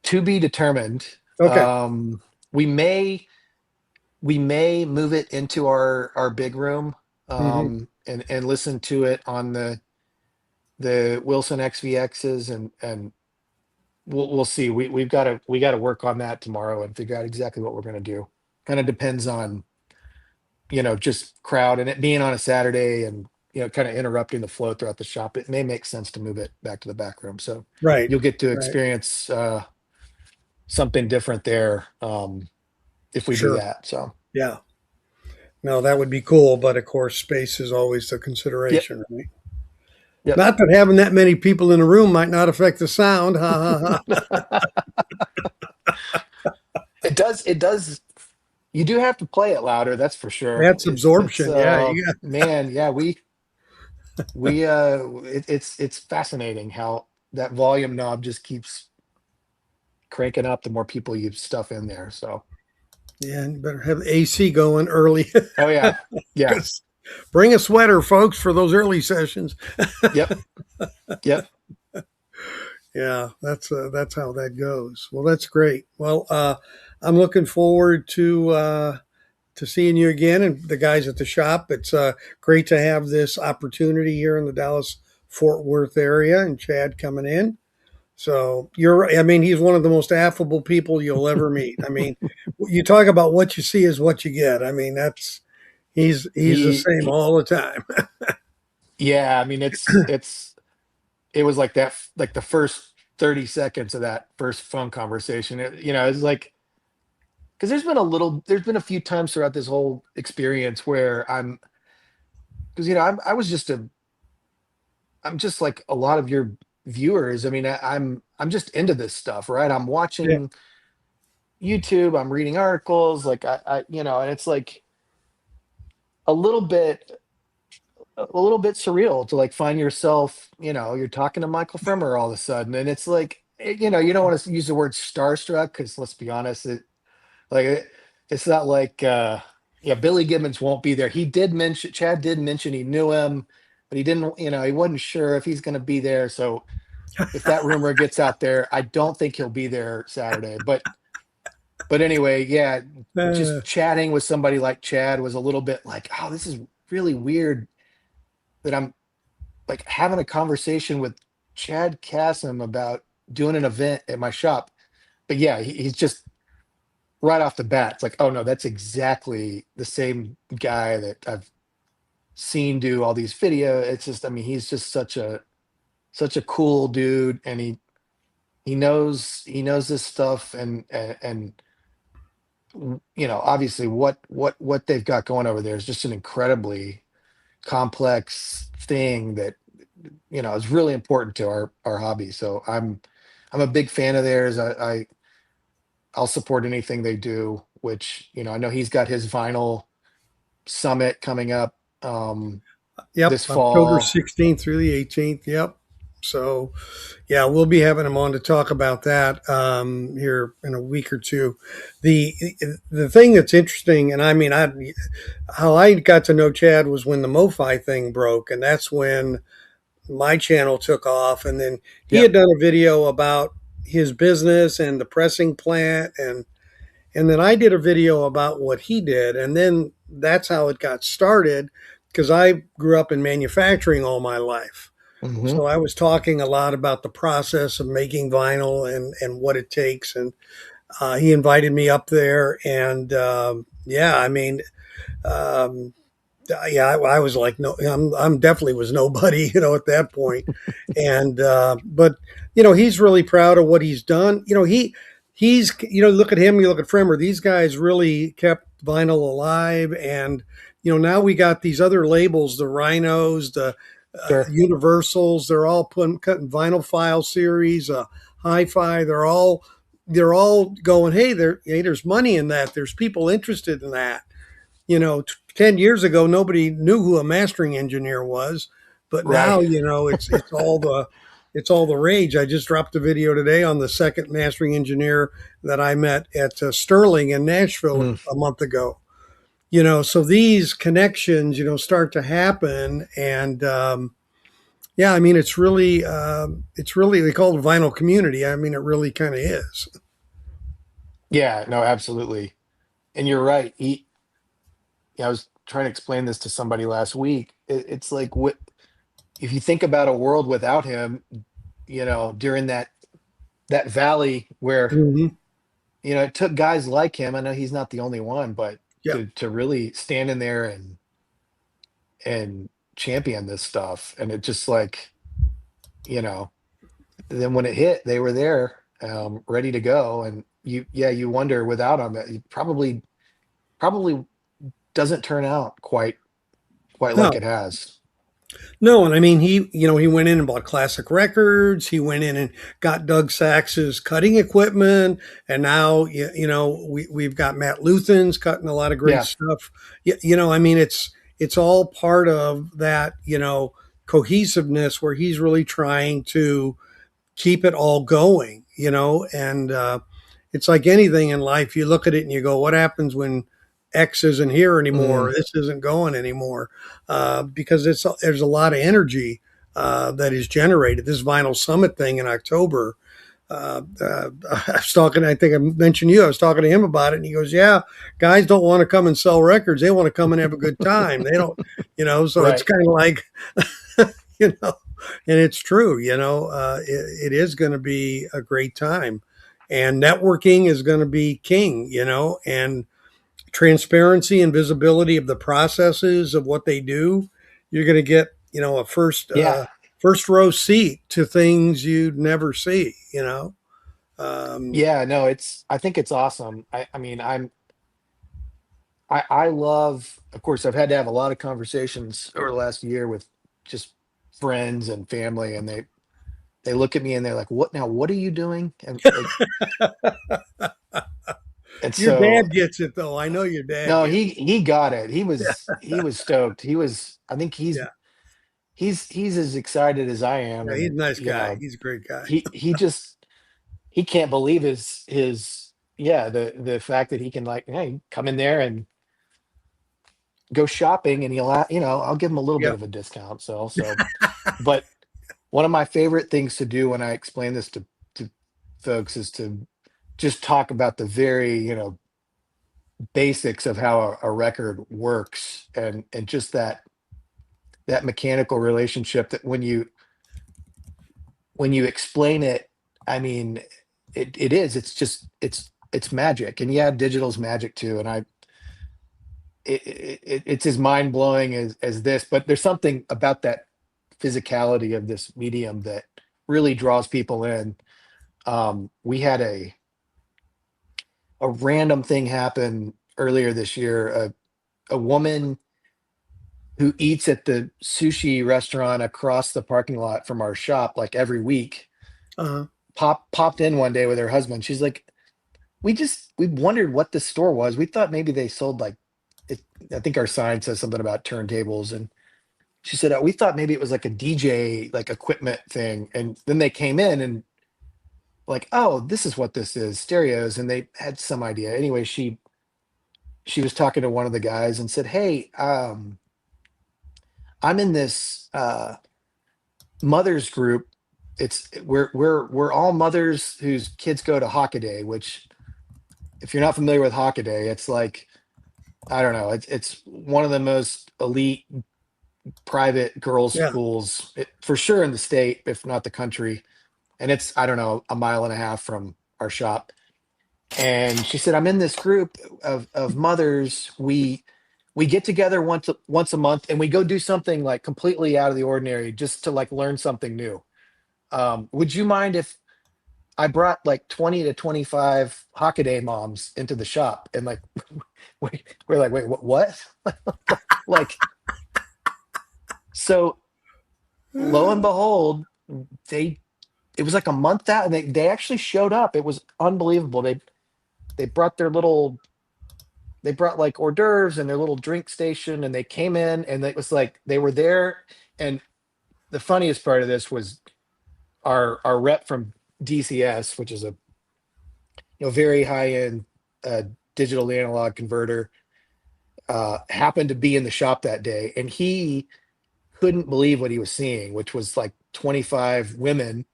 To be determined. okay. We may move it into our big room, Hmm. and listen to it on the Wilson XVXs, and we'll see. We got to work on that tomorrow and figure out exactly what we're going to do. Kind of depends on, just crowd, and it being on a Saturday, and kind of interrupting the flow throughout the shop. It may make sense to move it back to the back room, so Right. you'll get to Right. experience something different there, if we do Sure. that. So Yeah. No, that would be cool, but of course, space is always the yep, consideration, right? yep. Not that having that many people in a room might not affect the sound. Ha ha ha. It does. You do have to play it louder, that's for sure. That's It's absorption. Yeah. man, yeah, it's fascinating how that volume knob just keeps cranking up the more people you stuff in there. So Yeah. And you better have the AC going early. oh yeah, yeah, 'Cause bring a sweater, folks, for those early sessions. yep, yep. Yeah, that's how that goes. Well, that's great. Well, I'm looking forward to seeing you again and the guys at the shop. It's great to have this opportunity here in the Dallas Fort Worth area, and Chad coming in. So you're right. I mean, he's one of the most affable people you'll ever meet. I mean, you talk about what you see is what you get. I mean, he's the He, same he all the time. yeah, I mean, it was like that, like the first 30 seconds of that first phone conversation. It's like, because there's been a few times throughout this whole experience where because I'm just like a lot of your viewers. I mean, I'm just into this stuff, right? I'm Yeah, watching YouTube, I'm reading articles, like and it's like a little bit a little bit surreal to like find yourself, you're talking to Michael Fremer all of a sudden, and it's like, you don't want to use the word starstruck, because let's be honest, like it's not like yeah, Billy Gibbons won't be there. Chad did mention he knew him, but he didn't, he wasn't sure if he's going to be there. So if that rumor gets out there, I don't think he'll be there Saturday. But anyway, yeah, uh, just chatting with somebody like Chad was a little bit like, oh, this is really weird that I'm like having a conversation with Chad Kassem about doing an event at my shop. But yeah, he's just right off the bat, it's like, oh no, that's exactly the same guy that I've seen do all these video. It's just, I mean, he's just such a cool dude, and he knows this stuff, and obviously what they've got going over there is just an incredibly complex thing that is really important to our hobby. So I'm a big fan of theirs. I'll support anything they do, which I know he's got his vinyl summit coming up yep, this October fall. 16th through the 18th. Yep. So, yeah, we'll be having him on to talk about that here in a week or two. The the thing that's interesting, and I mean, how I got to know Chad was when the MoFi thing broke, and that's when my channel took off. And then he had Yep. done a video about his business and the pressing plant, and then I did a video about what he did, and then that's how it got started because I grew up in manufacturing all my life. Hmm. So I was talking a lot about the process of making vinyl and what it takes. And he invited me up there. And yeah, I mean, um, yeah, I was like, no, I'm definitely was nobody, at that point. And, but, he's really proud of what he's done. Look at him, you look at Fremer, these guys really kept vinyl alive. And, now we got these other labels, the Rhinos, the Sure. Universals, they're all cutting vinyl file series, hi-fi. They're all going, hey, there's money in that. There's people interested in that. 10 years ago, nobody knew who a mastering engineer was, but now, Right. it's all it's all the rage. I just dropped a video today on the second mastering engineer that I met at Sterling in Nashville Mm, a month ago. So these connections, start to happen, and yeah, I mean, it's really they call it a vinyl community. I mean, it really kind of is. yeah, no, absolutely. And you're right. Yeah, I was trying to explain this to somebody last week. It's like what if you think about a world without him, during that valley where, Hmm. it took guys like him. I know he's not the only one, but Yeah. to really stand in there and champion this stuff. And it just like, you know, then when it hit, they were there, ready to go. And you wonder without him, it probably doesn't turn out quite like No, it has. no, and I mean, he went in and bought classic records. He went in and got Doug Sax's cutting equipment, and now we've got Matt Luthen's cutting a lot of great Yeah. stuff. I mean, it's all part of that cohesiveness where he's really trying to keep it all going, and it's like anything in life. You look at it and you go, what happens when X isn't here anymore? Mm, Or this isn't going anymore? Because there's a lot of energy that is generated. This Vinyl Summit thing in October. I was talking, I think I mentioned you, I was talking to him about it, and he goes, yeah, guys don't want to come and sell records. They want to come and have a good time. They don't, so it's right. kind of like, you know, and it's true, it is going to be a great time, and networking is going to be king, and transparency and visibility of the processes of what they do. You're going to get, a Yeah. first row seat to things you'd never see, um, Yeah. No, I think it's awesome. I mean, I love, of course, I've had to have a lot of conversations over the last year with just friends and family, and they look at me and they're like, "What now? What are you doing?" And your so dad gets it though. I know your dad no, gets he got it. He it. was stoked. I think Yeah. he's as excited as I am, Yeah. He's and a nice guy. He's a great guy. he can't believe his yeah, the fact that he can like, hey, come in there and go shopping, and I'll give him a little bit Yeah. of a discount. But one of my favorite things to do when I explain this to folks is to just talk about the very, basics of how a record works, and just that mechanical relationship that when you explain it, I mean, it's magic. And yeah, digital's magic too. And it's as mind blowing as this, but there's something about that physicality of this medium that really draws people in. We had a random thing happen earlier this year. A woman who eats at the sushi restaurant across the parking lot from our shop like every week Uh-huh. popped in one day with her husband. She's like, we wondered what this store was. We thought maybe they sold like it. I think our sign says something about turntables, and she said, we thought maybe it was like a DJ like equipment thing. And then they came in and like, oh, this is what this is, stereos, and they had some idea. Anyway, she was talking to one of the guys and said, hey, I'm in this mothers group. We're all mothers whose kids go to Hockaday, which if you're not familiar with Hockaday, it's like, I don't know, it's one of the most elite private girls Yeah. schools, for sure, in the state, if not the country. And it's, I don't know, a mile and a half from our shop. And she said, I'm in this group of mothers. We get together once a month, and we go do something like completely out of the ordinary just to like learn something new. Would you mind if I brought like 20 to 25 Hockaday moms into the shop? And like, we're like, wait, what? Like, so lo and behold, they it was like a month out, and they actually showed up. It was unbelievable. They brought they brought like hors d'oeuvres and their little drink station, and they came in, and it was like they were there. And the funniest part of this was our rep from DCS, which is a very high end digital to analog converter, happened to be in the shop that day, and he couldn't believe what he was seeing, which was like 25 women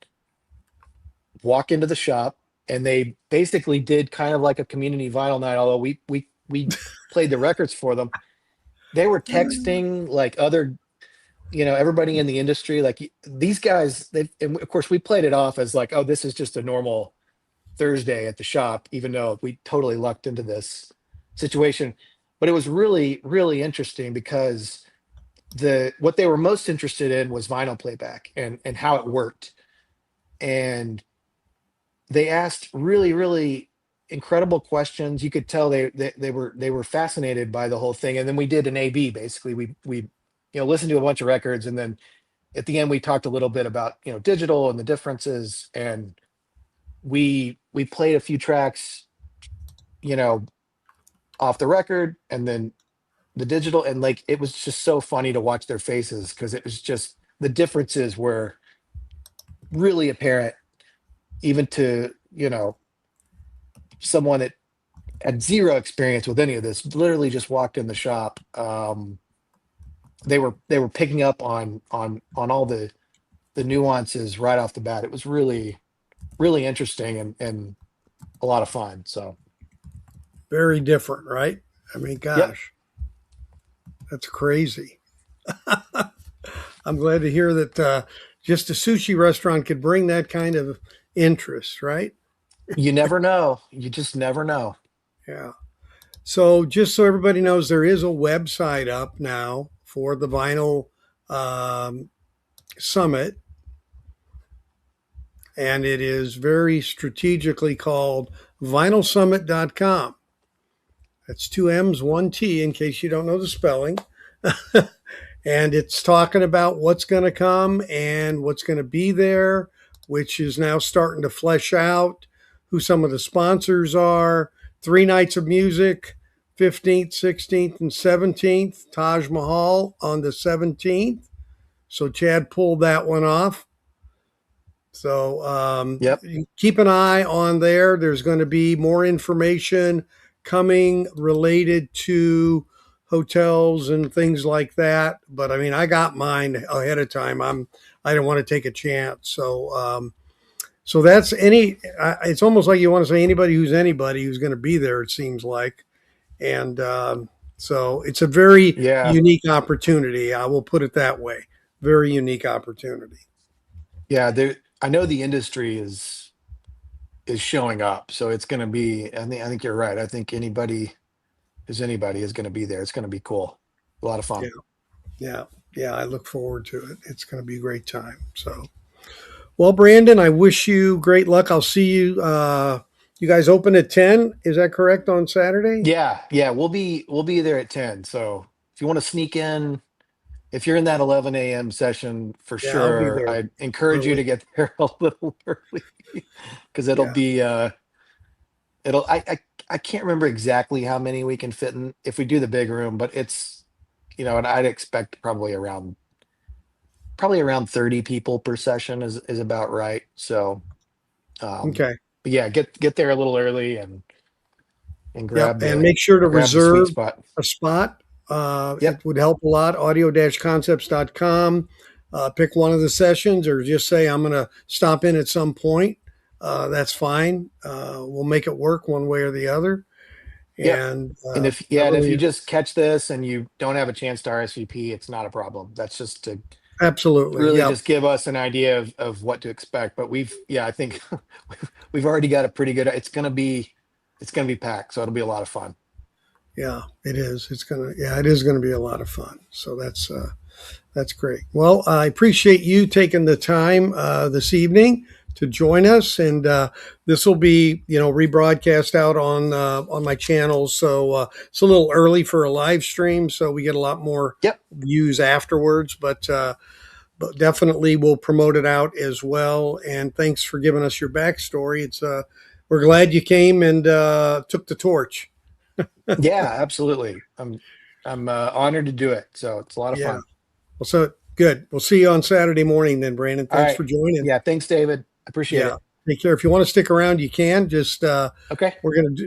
walk into the shop, and they basically did kind of like a community vinyl night. Although we played the records for them, they were texting like other, everybody in the industry, like these guys. And of course we played it off as like, oh, this is just a normal Thursday at the shop, even though we totally lucked into this situation. But it was really, really interesting because what they were most interested in was vinyl playback and how it worked. And they asked really, really incredible questions. You could tell they were fascinated by the whole thing. And then we did an A/B. Basically, we listened to a bunch of records, and then at the end we talked a little bit about digital and the differences, and we played a few tracks off the record, and then the digital, and like it was just so funny to watch their faces because it was just the differences were really apparent, even to someone that had zero experience with any of this, literally just walked in the shop. They were picking up on all the nuances right off the bat. It was really, really interesting and a lot of fun. So Very different, right? I mean, gosh, that's crazy. I'm glad to hear that just a sushi restaurant could bring that kind of interest, right? You never know. You just never know. Yeah. So just so everybody knows, there is a website up now for the Vinyl Summit. And it is very strategically called vinylsummit.com. That's two M's, one T, in case you don't know the spelling. And it's talking about what's going to come and what's going to be there, which is now starting to flesh out who some of the sponsors are. 3 nights of music, 15th, 16th, and 17th. Taj Mahal on the 17th. So Chad pulled that one off. So keep an eye on there. There's going to be more information coming related to hotels and things like that. But I mean, I got mine ahead of time. I didn't want to take a chance. So that's it's almost like you want to say anybody who's going to be there, it seems like. And so it's a very unique opportunity. I will put it that way. Very unique opportunity. Yeah, I know the industry is showing up, so it's going to be. I think you're right. I think anybody is going to be there. It's going to be cool, a lot of fun. Yeah. I look forward to it. It's going to be a great time. So, well, Brandon, I wish you great luck. I'll see you. You guys open at 10. Is that correct on Saturday? Yeah. We'll be there at 10. So if you want to sneak in. If you're in that 11 a.m. session, for sure, I encourage you to get there a little early because it'll be I can't remember exactly how many we can fit in if we do the big room, but it's and I'd expect probably around 30 people per session is about right. So okay. But yeah, get there a little early and grab and make sure to reserve a spot. It would help a lot. Audio-concepts.com. Pick one of the sessions or just say, I'm going to stop in at some point. That's fine. We'll make it work one way or the other. And if you just catch this and you don't have a chance to RSVP, it's not a problem. That's just to absolutely just give us an idea of what to expect. But I think we've already got a pretty good. It's gonna be packed, so it'll be a lot of fun. Yeah, it is. It is going to be a lot of fun. So that's great. Well, I appreciate you taking the time this evening to join us, and this will be rebroadcast out on my channels. So it's a little early for a live stream, so we get a lot more views afterwards. But definitely we'll promote it out as well. And thanks for giving us your backstory. It's we're glad you came and took the torch. Yeah, absolutely. I'm honored to do it. So it's a lot of fun. Well, so Good. We'll see you on Saturday morning then, Brandon. All Thanks right. for joining. Yeah. Thanks, David. Appreciate Yeah. it. Take care. If you want to stick around, you can. Just Okay.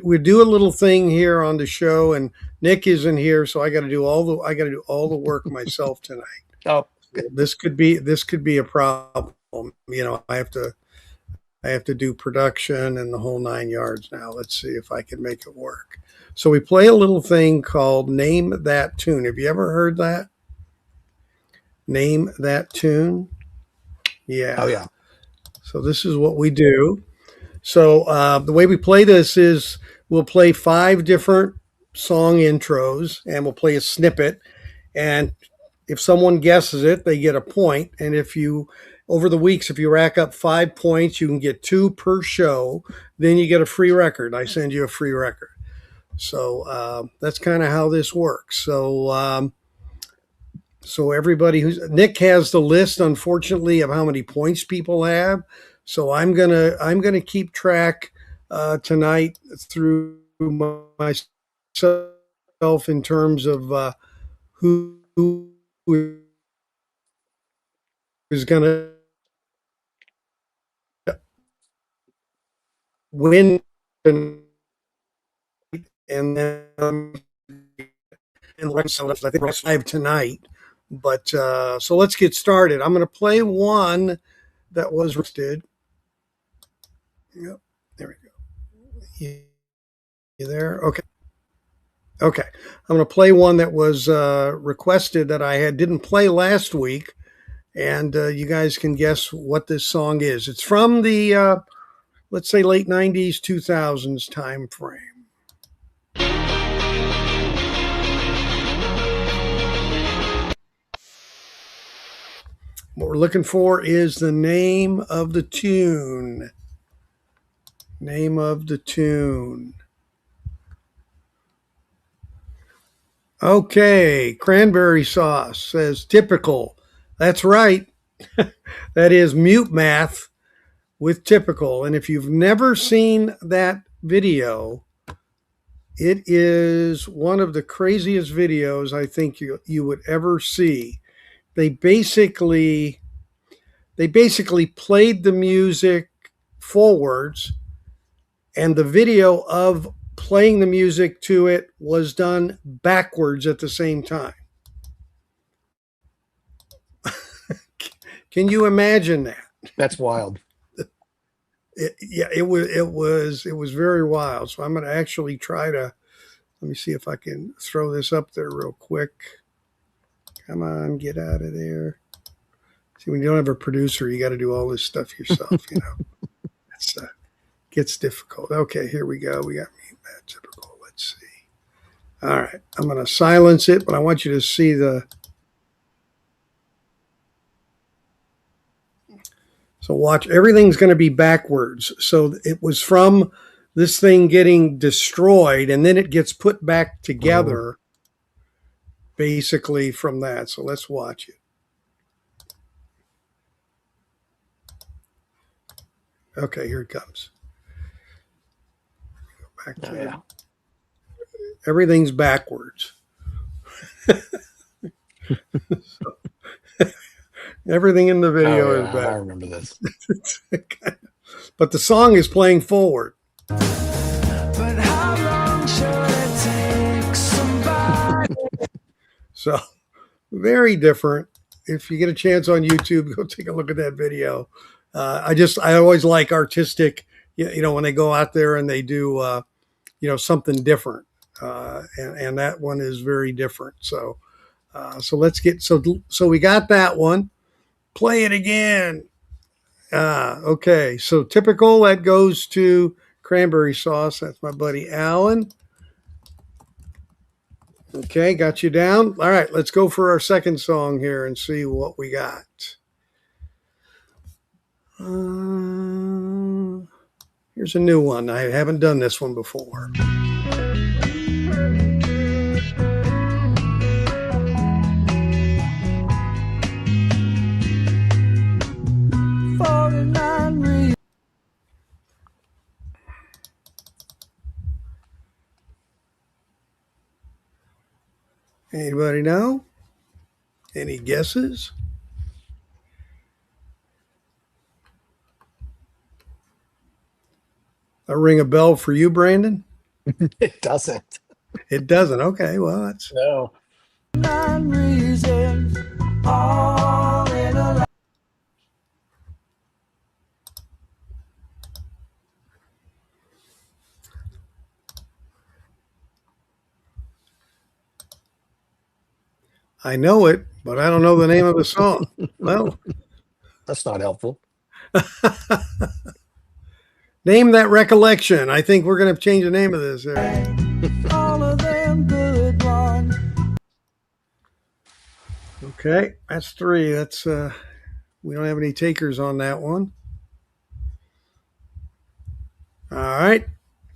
we do a little thing here on the show, and Nick isn't here, so I got to do all the work myself tonight. Oh, This could be a problem. I have to do production and the whole 9 yards now. Let's see if I can make it work. So we play a little thing called Name That Tune. Have you ever heard that? Name That Tune? Yeah. oh yeah. So this is what we do. So the way we play this is we'll play 5 different song intros and we'll play a snippet. And if someone guesses it, they get a point. And if you, over the weeks, if you rack up 5 points, you can get 2 per show. Then you get a free record. I send you a free record. So that's kind of how this works. So everybody Nick has the list, unfortunately, of how many points people have. So I'm gonna keep track tonight through myself in terms of who is gonna win, and then I think we're live tonight. But so let's get started. I'm gonna play one that was listed. Yep, there we go. You there? Okay. Okay. I'm going to play one that was requested that I didn't play last week, and you guys can guess what this song is. It's from the let's say late 90s, 2000s time frame. What we're looking for is the name of the tune. Name of the tune. Okay, Cranberry Sauce says typical. That's right. That is Mute Math with Typical. And if you've never seen that video, it is one of the craziest videos I think you would ever see. They basically played the music forwards, and the video of playing the music to it was done backwards at the same time. Can you imagine that? That's wild. It was very wild. So I'm going to actually try to, let me see if I can throw this up there real quick. Come on, get out of there. See, when you don't have a producer, you got to do all this stuff yourself, It's gets difficult. Okay, here we go. We got Mute Math Typical. Let's see. All right, I'm going to silence it, but I want you to see So watch, everything's going to be backwards. So it was from this thing getting destroyed, and then it gets put back together, basically from that. So let's watch it. Okay, here it comes. Go back to Everything's backwards. So, everything in the video is backwards. I remember this. But the song is playing forward. But how long should it take somebody? So very different. If you get a chance on YouTube, go take a look at that video. I always like artistic, when they go out there and they do, something different. And that one is very different. So let's get, so we got that one. Play it again. Okay. So Typical, that goes to Cranberry Sauce. That's my buddy Alan. Okay, got you down. All right, let's go for our second song here and see what we got. Here's a new one. I haven't done this one before. Anybody know? Any guesses? ring a bell for you, Brandon? It doesn't. It doesn't. Okay, well, that's No. Nine reasons, all in a line. I know it, but I don't know the name of the song. Well, That's not helpful. name that recollection. I think we're going to change the name of this. All of them good ones. Okay, that's 3. That's we don't have any takers on that one. All right.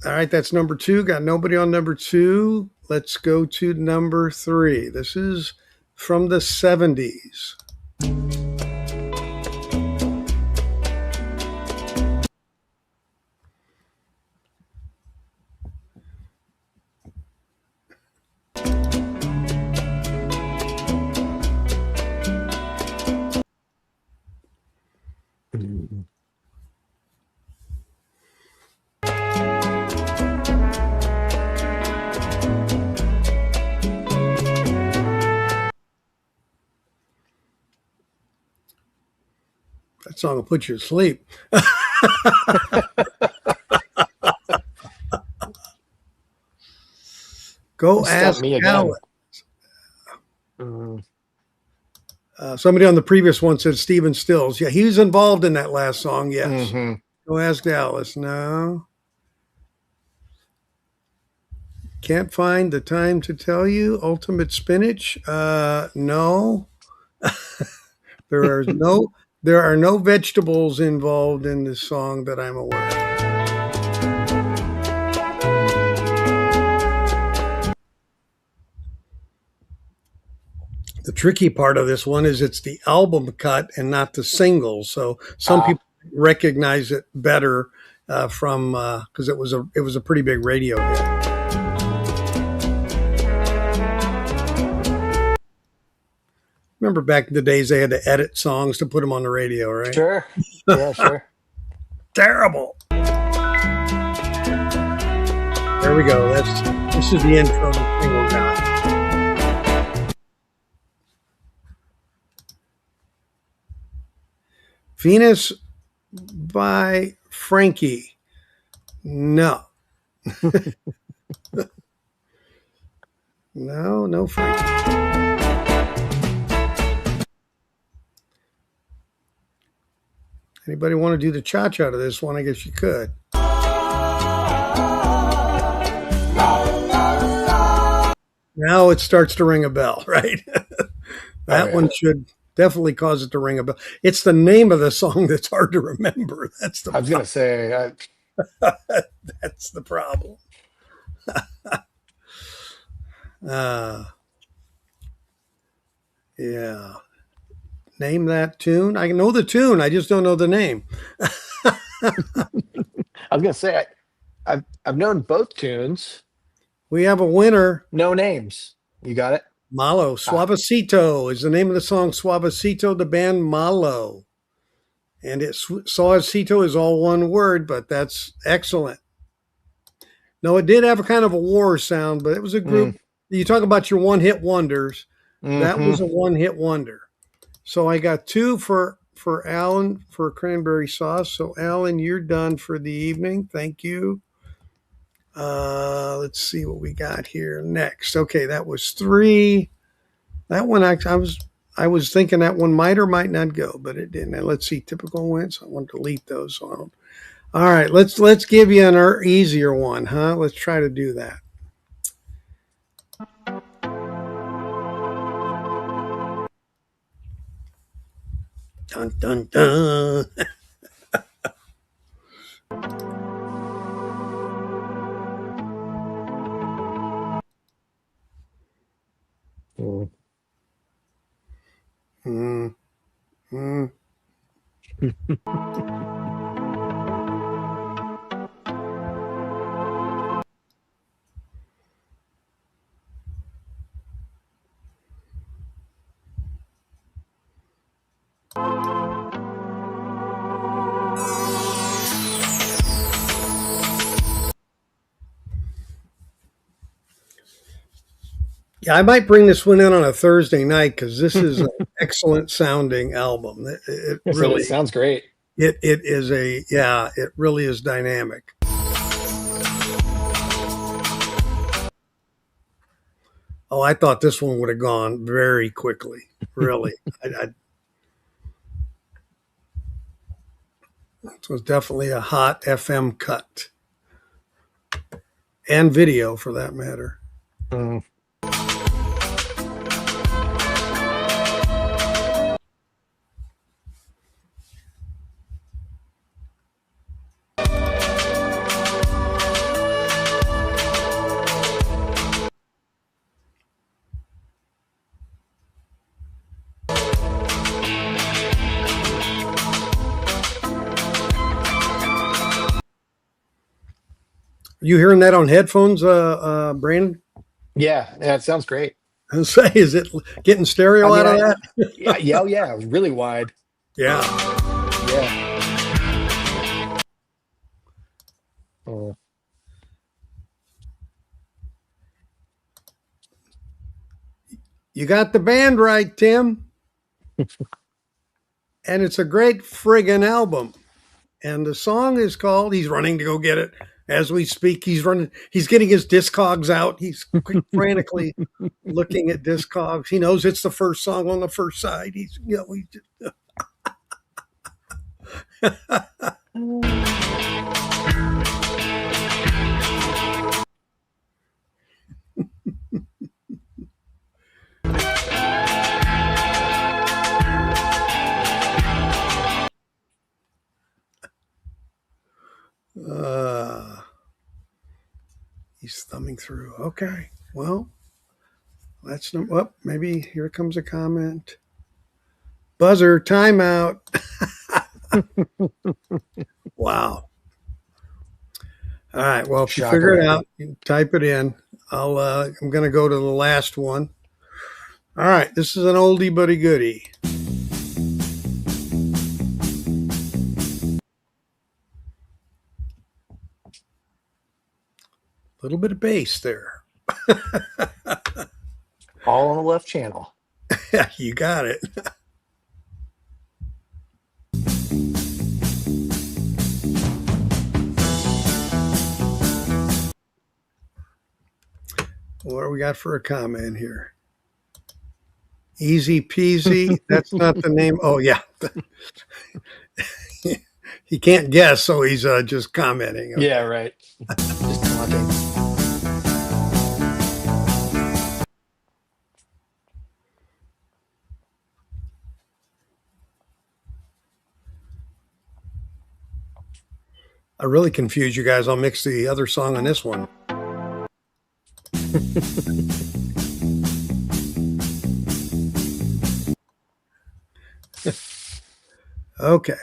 All right, that's number 2. Got nobody on number 2. Let's go to number 3. This is from the 70s. That song will put you to sleep. Go ask me again. Dallas. Somebody on the previous one said Stephen Stills. Yeah, he was involved in that last song. Yes. Mm-hmm. Go ask Dallas. No. Can't find the time to tell you. Ultimate Spinach. No. There are no vegetables involved in this song that I'm aware of. The tricky part of this one is it's the album cut and not the single. So some people recognize it better from because it was a pretty big radio hit. Remember back in the days they had to edit songs to put them on the radio, right? Sure. Yeah, sure. Terrible. There we go. This is the intro to the single now. Venus by Frankie. No. No Frankie. Anybody want to do the cha-cha to this one? I guess you could. Now it starts to ring a bell, right? That one should definitely cause it to ring a bell. It's the name of the song that's hard to remember. That's the I was going to say. that's the problem. Yeah. Name that tune. I know the tune. I just don't know the name. I was going to say, I've known both tunes. We have a winner. No names. You got it? Malo. Suavecito is the name of the song. Suavecito, the band Malo. And Suavecito is all one word, but that's excellent. No, it did have a kind of a war sound, but it was a group. You talk about your one-hit wonders. Mm-hmm. That was a one-hit wonder. So I got 2 for Alan for cranberry sauce. So Alan, you're done for the evening. Thank you. Let's see what we got here next. Okay, that was 3. That one I was thinking that one might or might not go, but it didn't. And let's see, typical wins. I want to delete those. So I don't. All right, let's give you an easier one, huh? Let's try to do that. Dun dun dun. Yeah, I might bring this one in on a Thursday night because this is an excellent sounding album. It I said it really, sounds great. it is it really is dynamic. Oh, I thought this one would have gone very quickly. Really, this was definitely a hot FM cut and video for that matter. Mm. You hearing that on headphones, Brandon? Yeah, it sounds great. I was say, is it getting stereo out of that? Yeah, it was really wide. Yeah. Yeah. Oh. You got the band right, Tim. And it's a great friggin' album. And the song is called, he's running to go get it as we speak. He's running, he's getting his Discogs out. He's frantically looking at Discogs. He knows it's the first song on the first side. He's, you know, he's thumbing through. Okay. Well, that's no, oh, maybe here comes a comment. Buzzer, timeout. Wow. All right. Well, if you figure it out, you can type it in. I'm going to go to the last one. All right. This is an oldie but a goodie. A little bit of bass there. All on the left channel. Yeah, you got it. What do we got for a comment here? Easy peasy. That's not the name. Oh, yeah. He can't guess, so he's just commenting. Okay. Yeah, right. Just taunting. I really confused you guys. I'll mix the other song on this one. Okay.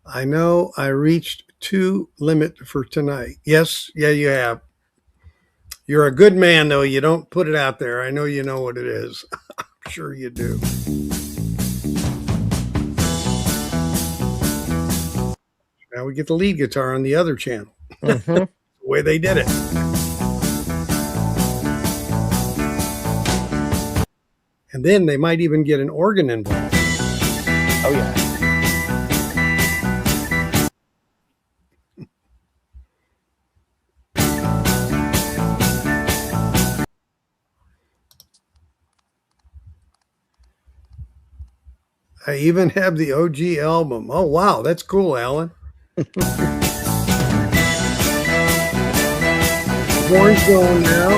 I know I reached 2 limit for tonight. Yes, yeah, you have. You're a good man, though. You don't put it out there. I know you know what it is. I'm sure you do. Now we get the lead guitar on the other channel. Mm-hmm. The way they did it. And then they might even get an organ involved. Oh, yeah. I even have the OG album. Oh, wow. That's cool, Alan. Horns going now.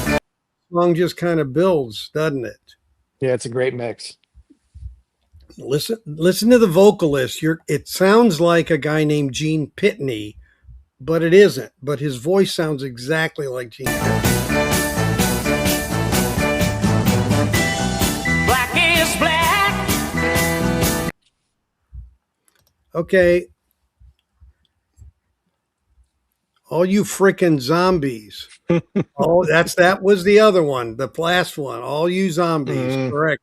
The song just kind of builds, doesn't it? Yeah, it's a great mix. Listen to the vocalist. It sounds like a guy named Gene Pitney, but it isn't. But his voice sounds exactly like Gene Pitney. Black is black. Okay. All you frickin' zombies. Oh, that was the other one, the last one. All you zombies, correct.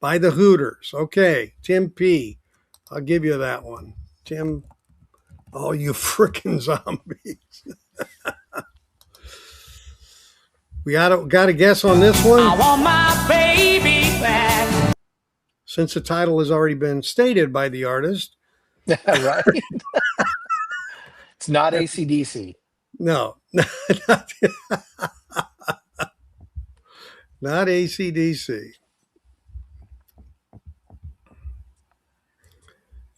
By the Hooters. Okay. Tim P. I'll give you that one. Tim, all you frickin' zombies. We got a guess on this one? I want my baby back. Since the title has already been stated by the artist. Right. It's not AC/DC. No, not AC/DC.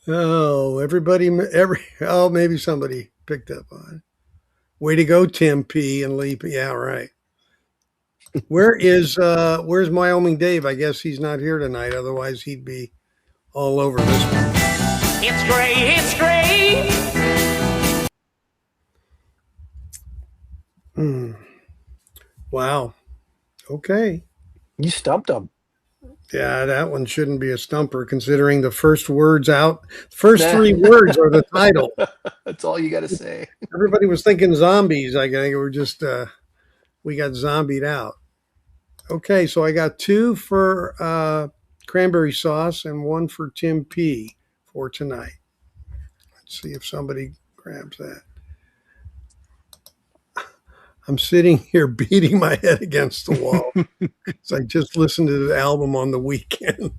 Oh, maybe somebody picked up on it. Way to go, Tim P. and Lee P. Yeah, right. Where's Wyoming Dave? I guess he's not here tonight. Otherwise, he'd be all over this one. It's great, it's great. Wow. Okay. You stumped them. Yeah, that one shouldn't be a stumper considering the first words out. The first three words are the title. That's all you got to say. Everybody was thinking zombies. I think we're just, we got zombied out. Okay, so I got 2 for cranberry sauce and 1 for Tim P for tonight. Let's see if somebody grabs that. I'm sitting here beating my head against the wall because I just listened to the album on the weekend.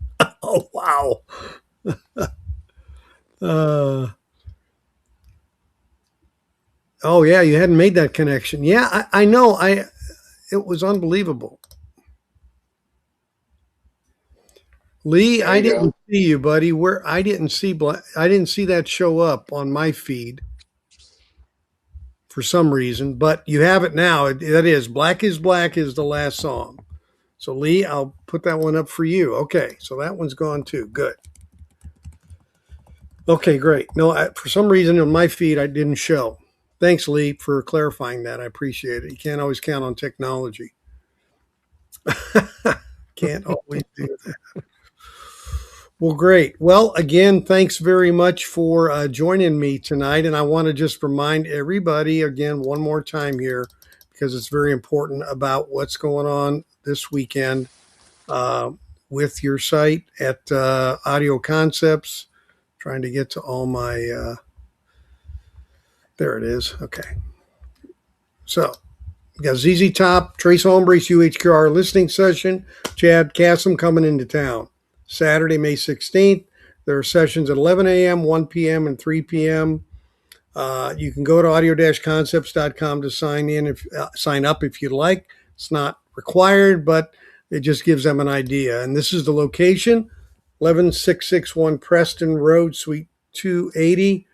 Oh, wow. Oh, yeah, you hadn't made that connection. Yeah, I know. It was unbelievable. Lee, I didn't see you, buddy. I didn't see that show up on my feed for some reason, but you have it now. That is Black is Black is the last song. So Lee, I'll put that one up for you. Okay, so that one's gone too. Good. Okay, great. No, for some reason on my feed I didn't show. Thanks, Lee, for clarifying that. I appreciate it. You can't always count on technology. Can't always do that. Well, great. Well, again, thanks very much for joining me tonight. And I want to just remind everybody again, one more time here, because it's very important about what's going on this weekend with your site at Audio Concepts. Trying to get to all my, there it is. Okay. So we got ZZ Top, Trace Hombres, UHQR listening session, Chad Kassem coming into town. Saturday, May 16th. There are sessions at 11 a.m., 1 p.m., and 3 p.m. You can go to audio-concepts.com to sign up if you'd like. It's not required, but it just gives them an idea. And this is the location, 11661 Preston Road, Suite 280.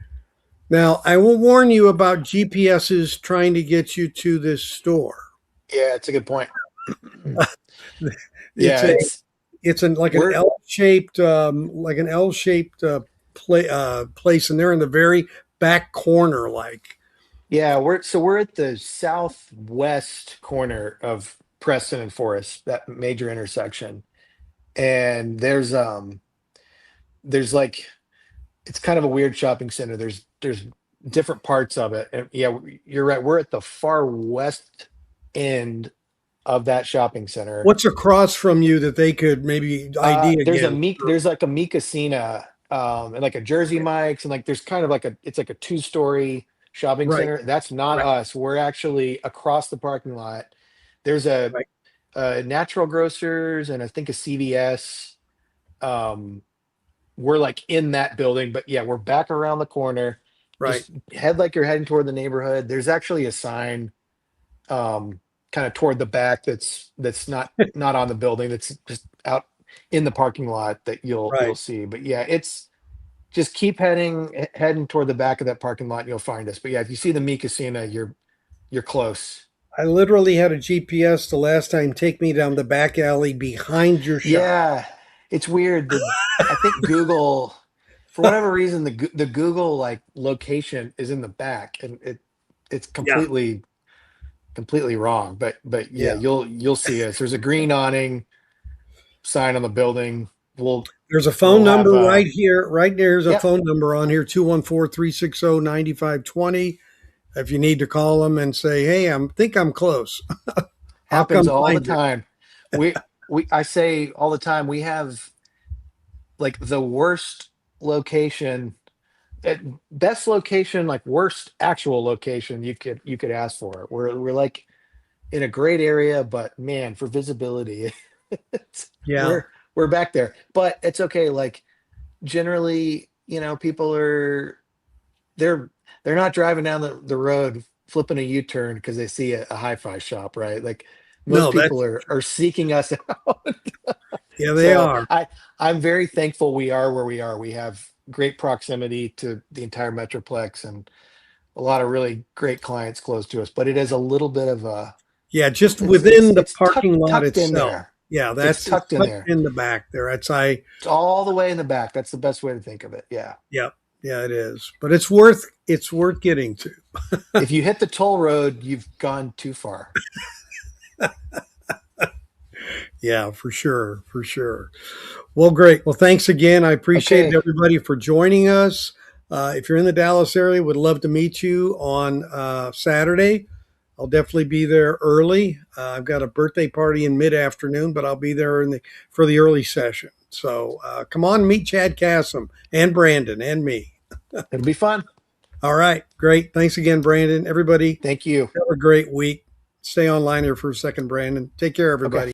Now, I will warn you about GPSs trying to get you to this store. Yeah, it's a good point. It's like an L-shaped, place, and they're in the very back corner, like. Yeah, we're at the southwest corner of Preston and Forest, that major intersection, and there's like, it's kind of a weird shopping center. There's different parts of it, and yeah, you're right. We're at the far west end of that shopping center. What's across from you that they could maybe ID there's again? There's like a Mikasina, and like a Jersey Mike's, and like there's kind of like it's like a 2-story shopping Right. center. That's not Right. us. We're actually across the parking lot. There's a Natural Grocers and I think a CVS. We're like in that building, but yeah, we're back around the corner. Right. Just head like you're heading toward the neighborhood. There's actually a sign kind of toward the back that's not on the building, that's just out in the parking lot that you'll see. But yeah, it's just keep heading toward the back of that parking lot and you'll find us. But yeah, if you see the Mikasina, you're close. I literally had a GPS the last time take me down the back alley behind your shop. Yeah, it's weird. I think Google, for whatever reason, the Google like location is in the back, and it's completely wrong. But yeah, you'll see us. There's a green awning sign on the building. There's a phone number right here. Right there's a phone number on here, 214-360-9520. If you need to call them and say, hey, I think I'm close. Happens all the time. I say all the time, we have like the worst location, best location, like worst actual location you could ask for. We're like in a great area, but man, for visibility, Yeah. we're back there. But it's okay. Like generally, people they're they're not driving down the road flipping a U-turn because they see a hi-fi shop, right? Like most No, people that's are seeking us out. yeah, they So are. I'm very thankful we are where we are. We have great proximity to the entire Metroplex and a lot of really great clients close to us, but it is a little bit of a Yeah, just it's within the it's parking lot tucked in itself. there. Yeah, It's that's it's tucked in tucked there. in the back there. It's all the way in the back. That's the best way to think of it. Yeah. Yeah, yeah, it is. But it's worth getting to. If you hit the toll road, you've gone too far. Yeah, for sure, for sure. Well, great. Well, thanks again. I appreciate Okay. everybody for joining us. If you're in the Dallas area, would love to meet you on Saturday. I'll definitely be there early. I've got a birthday party in mid-afternoon, but I'll be there for the early session. So come on, meet Chad Kassem and Brandon and me. It'll be fun. All right, great. Thanks again, Brandon. Everybody, Thank you. have a great week. Stay online here for a second, Brandon. Take care, everybody. Okay.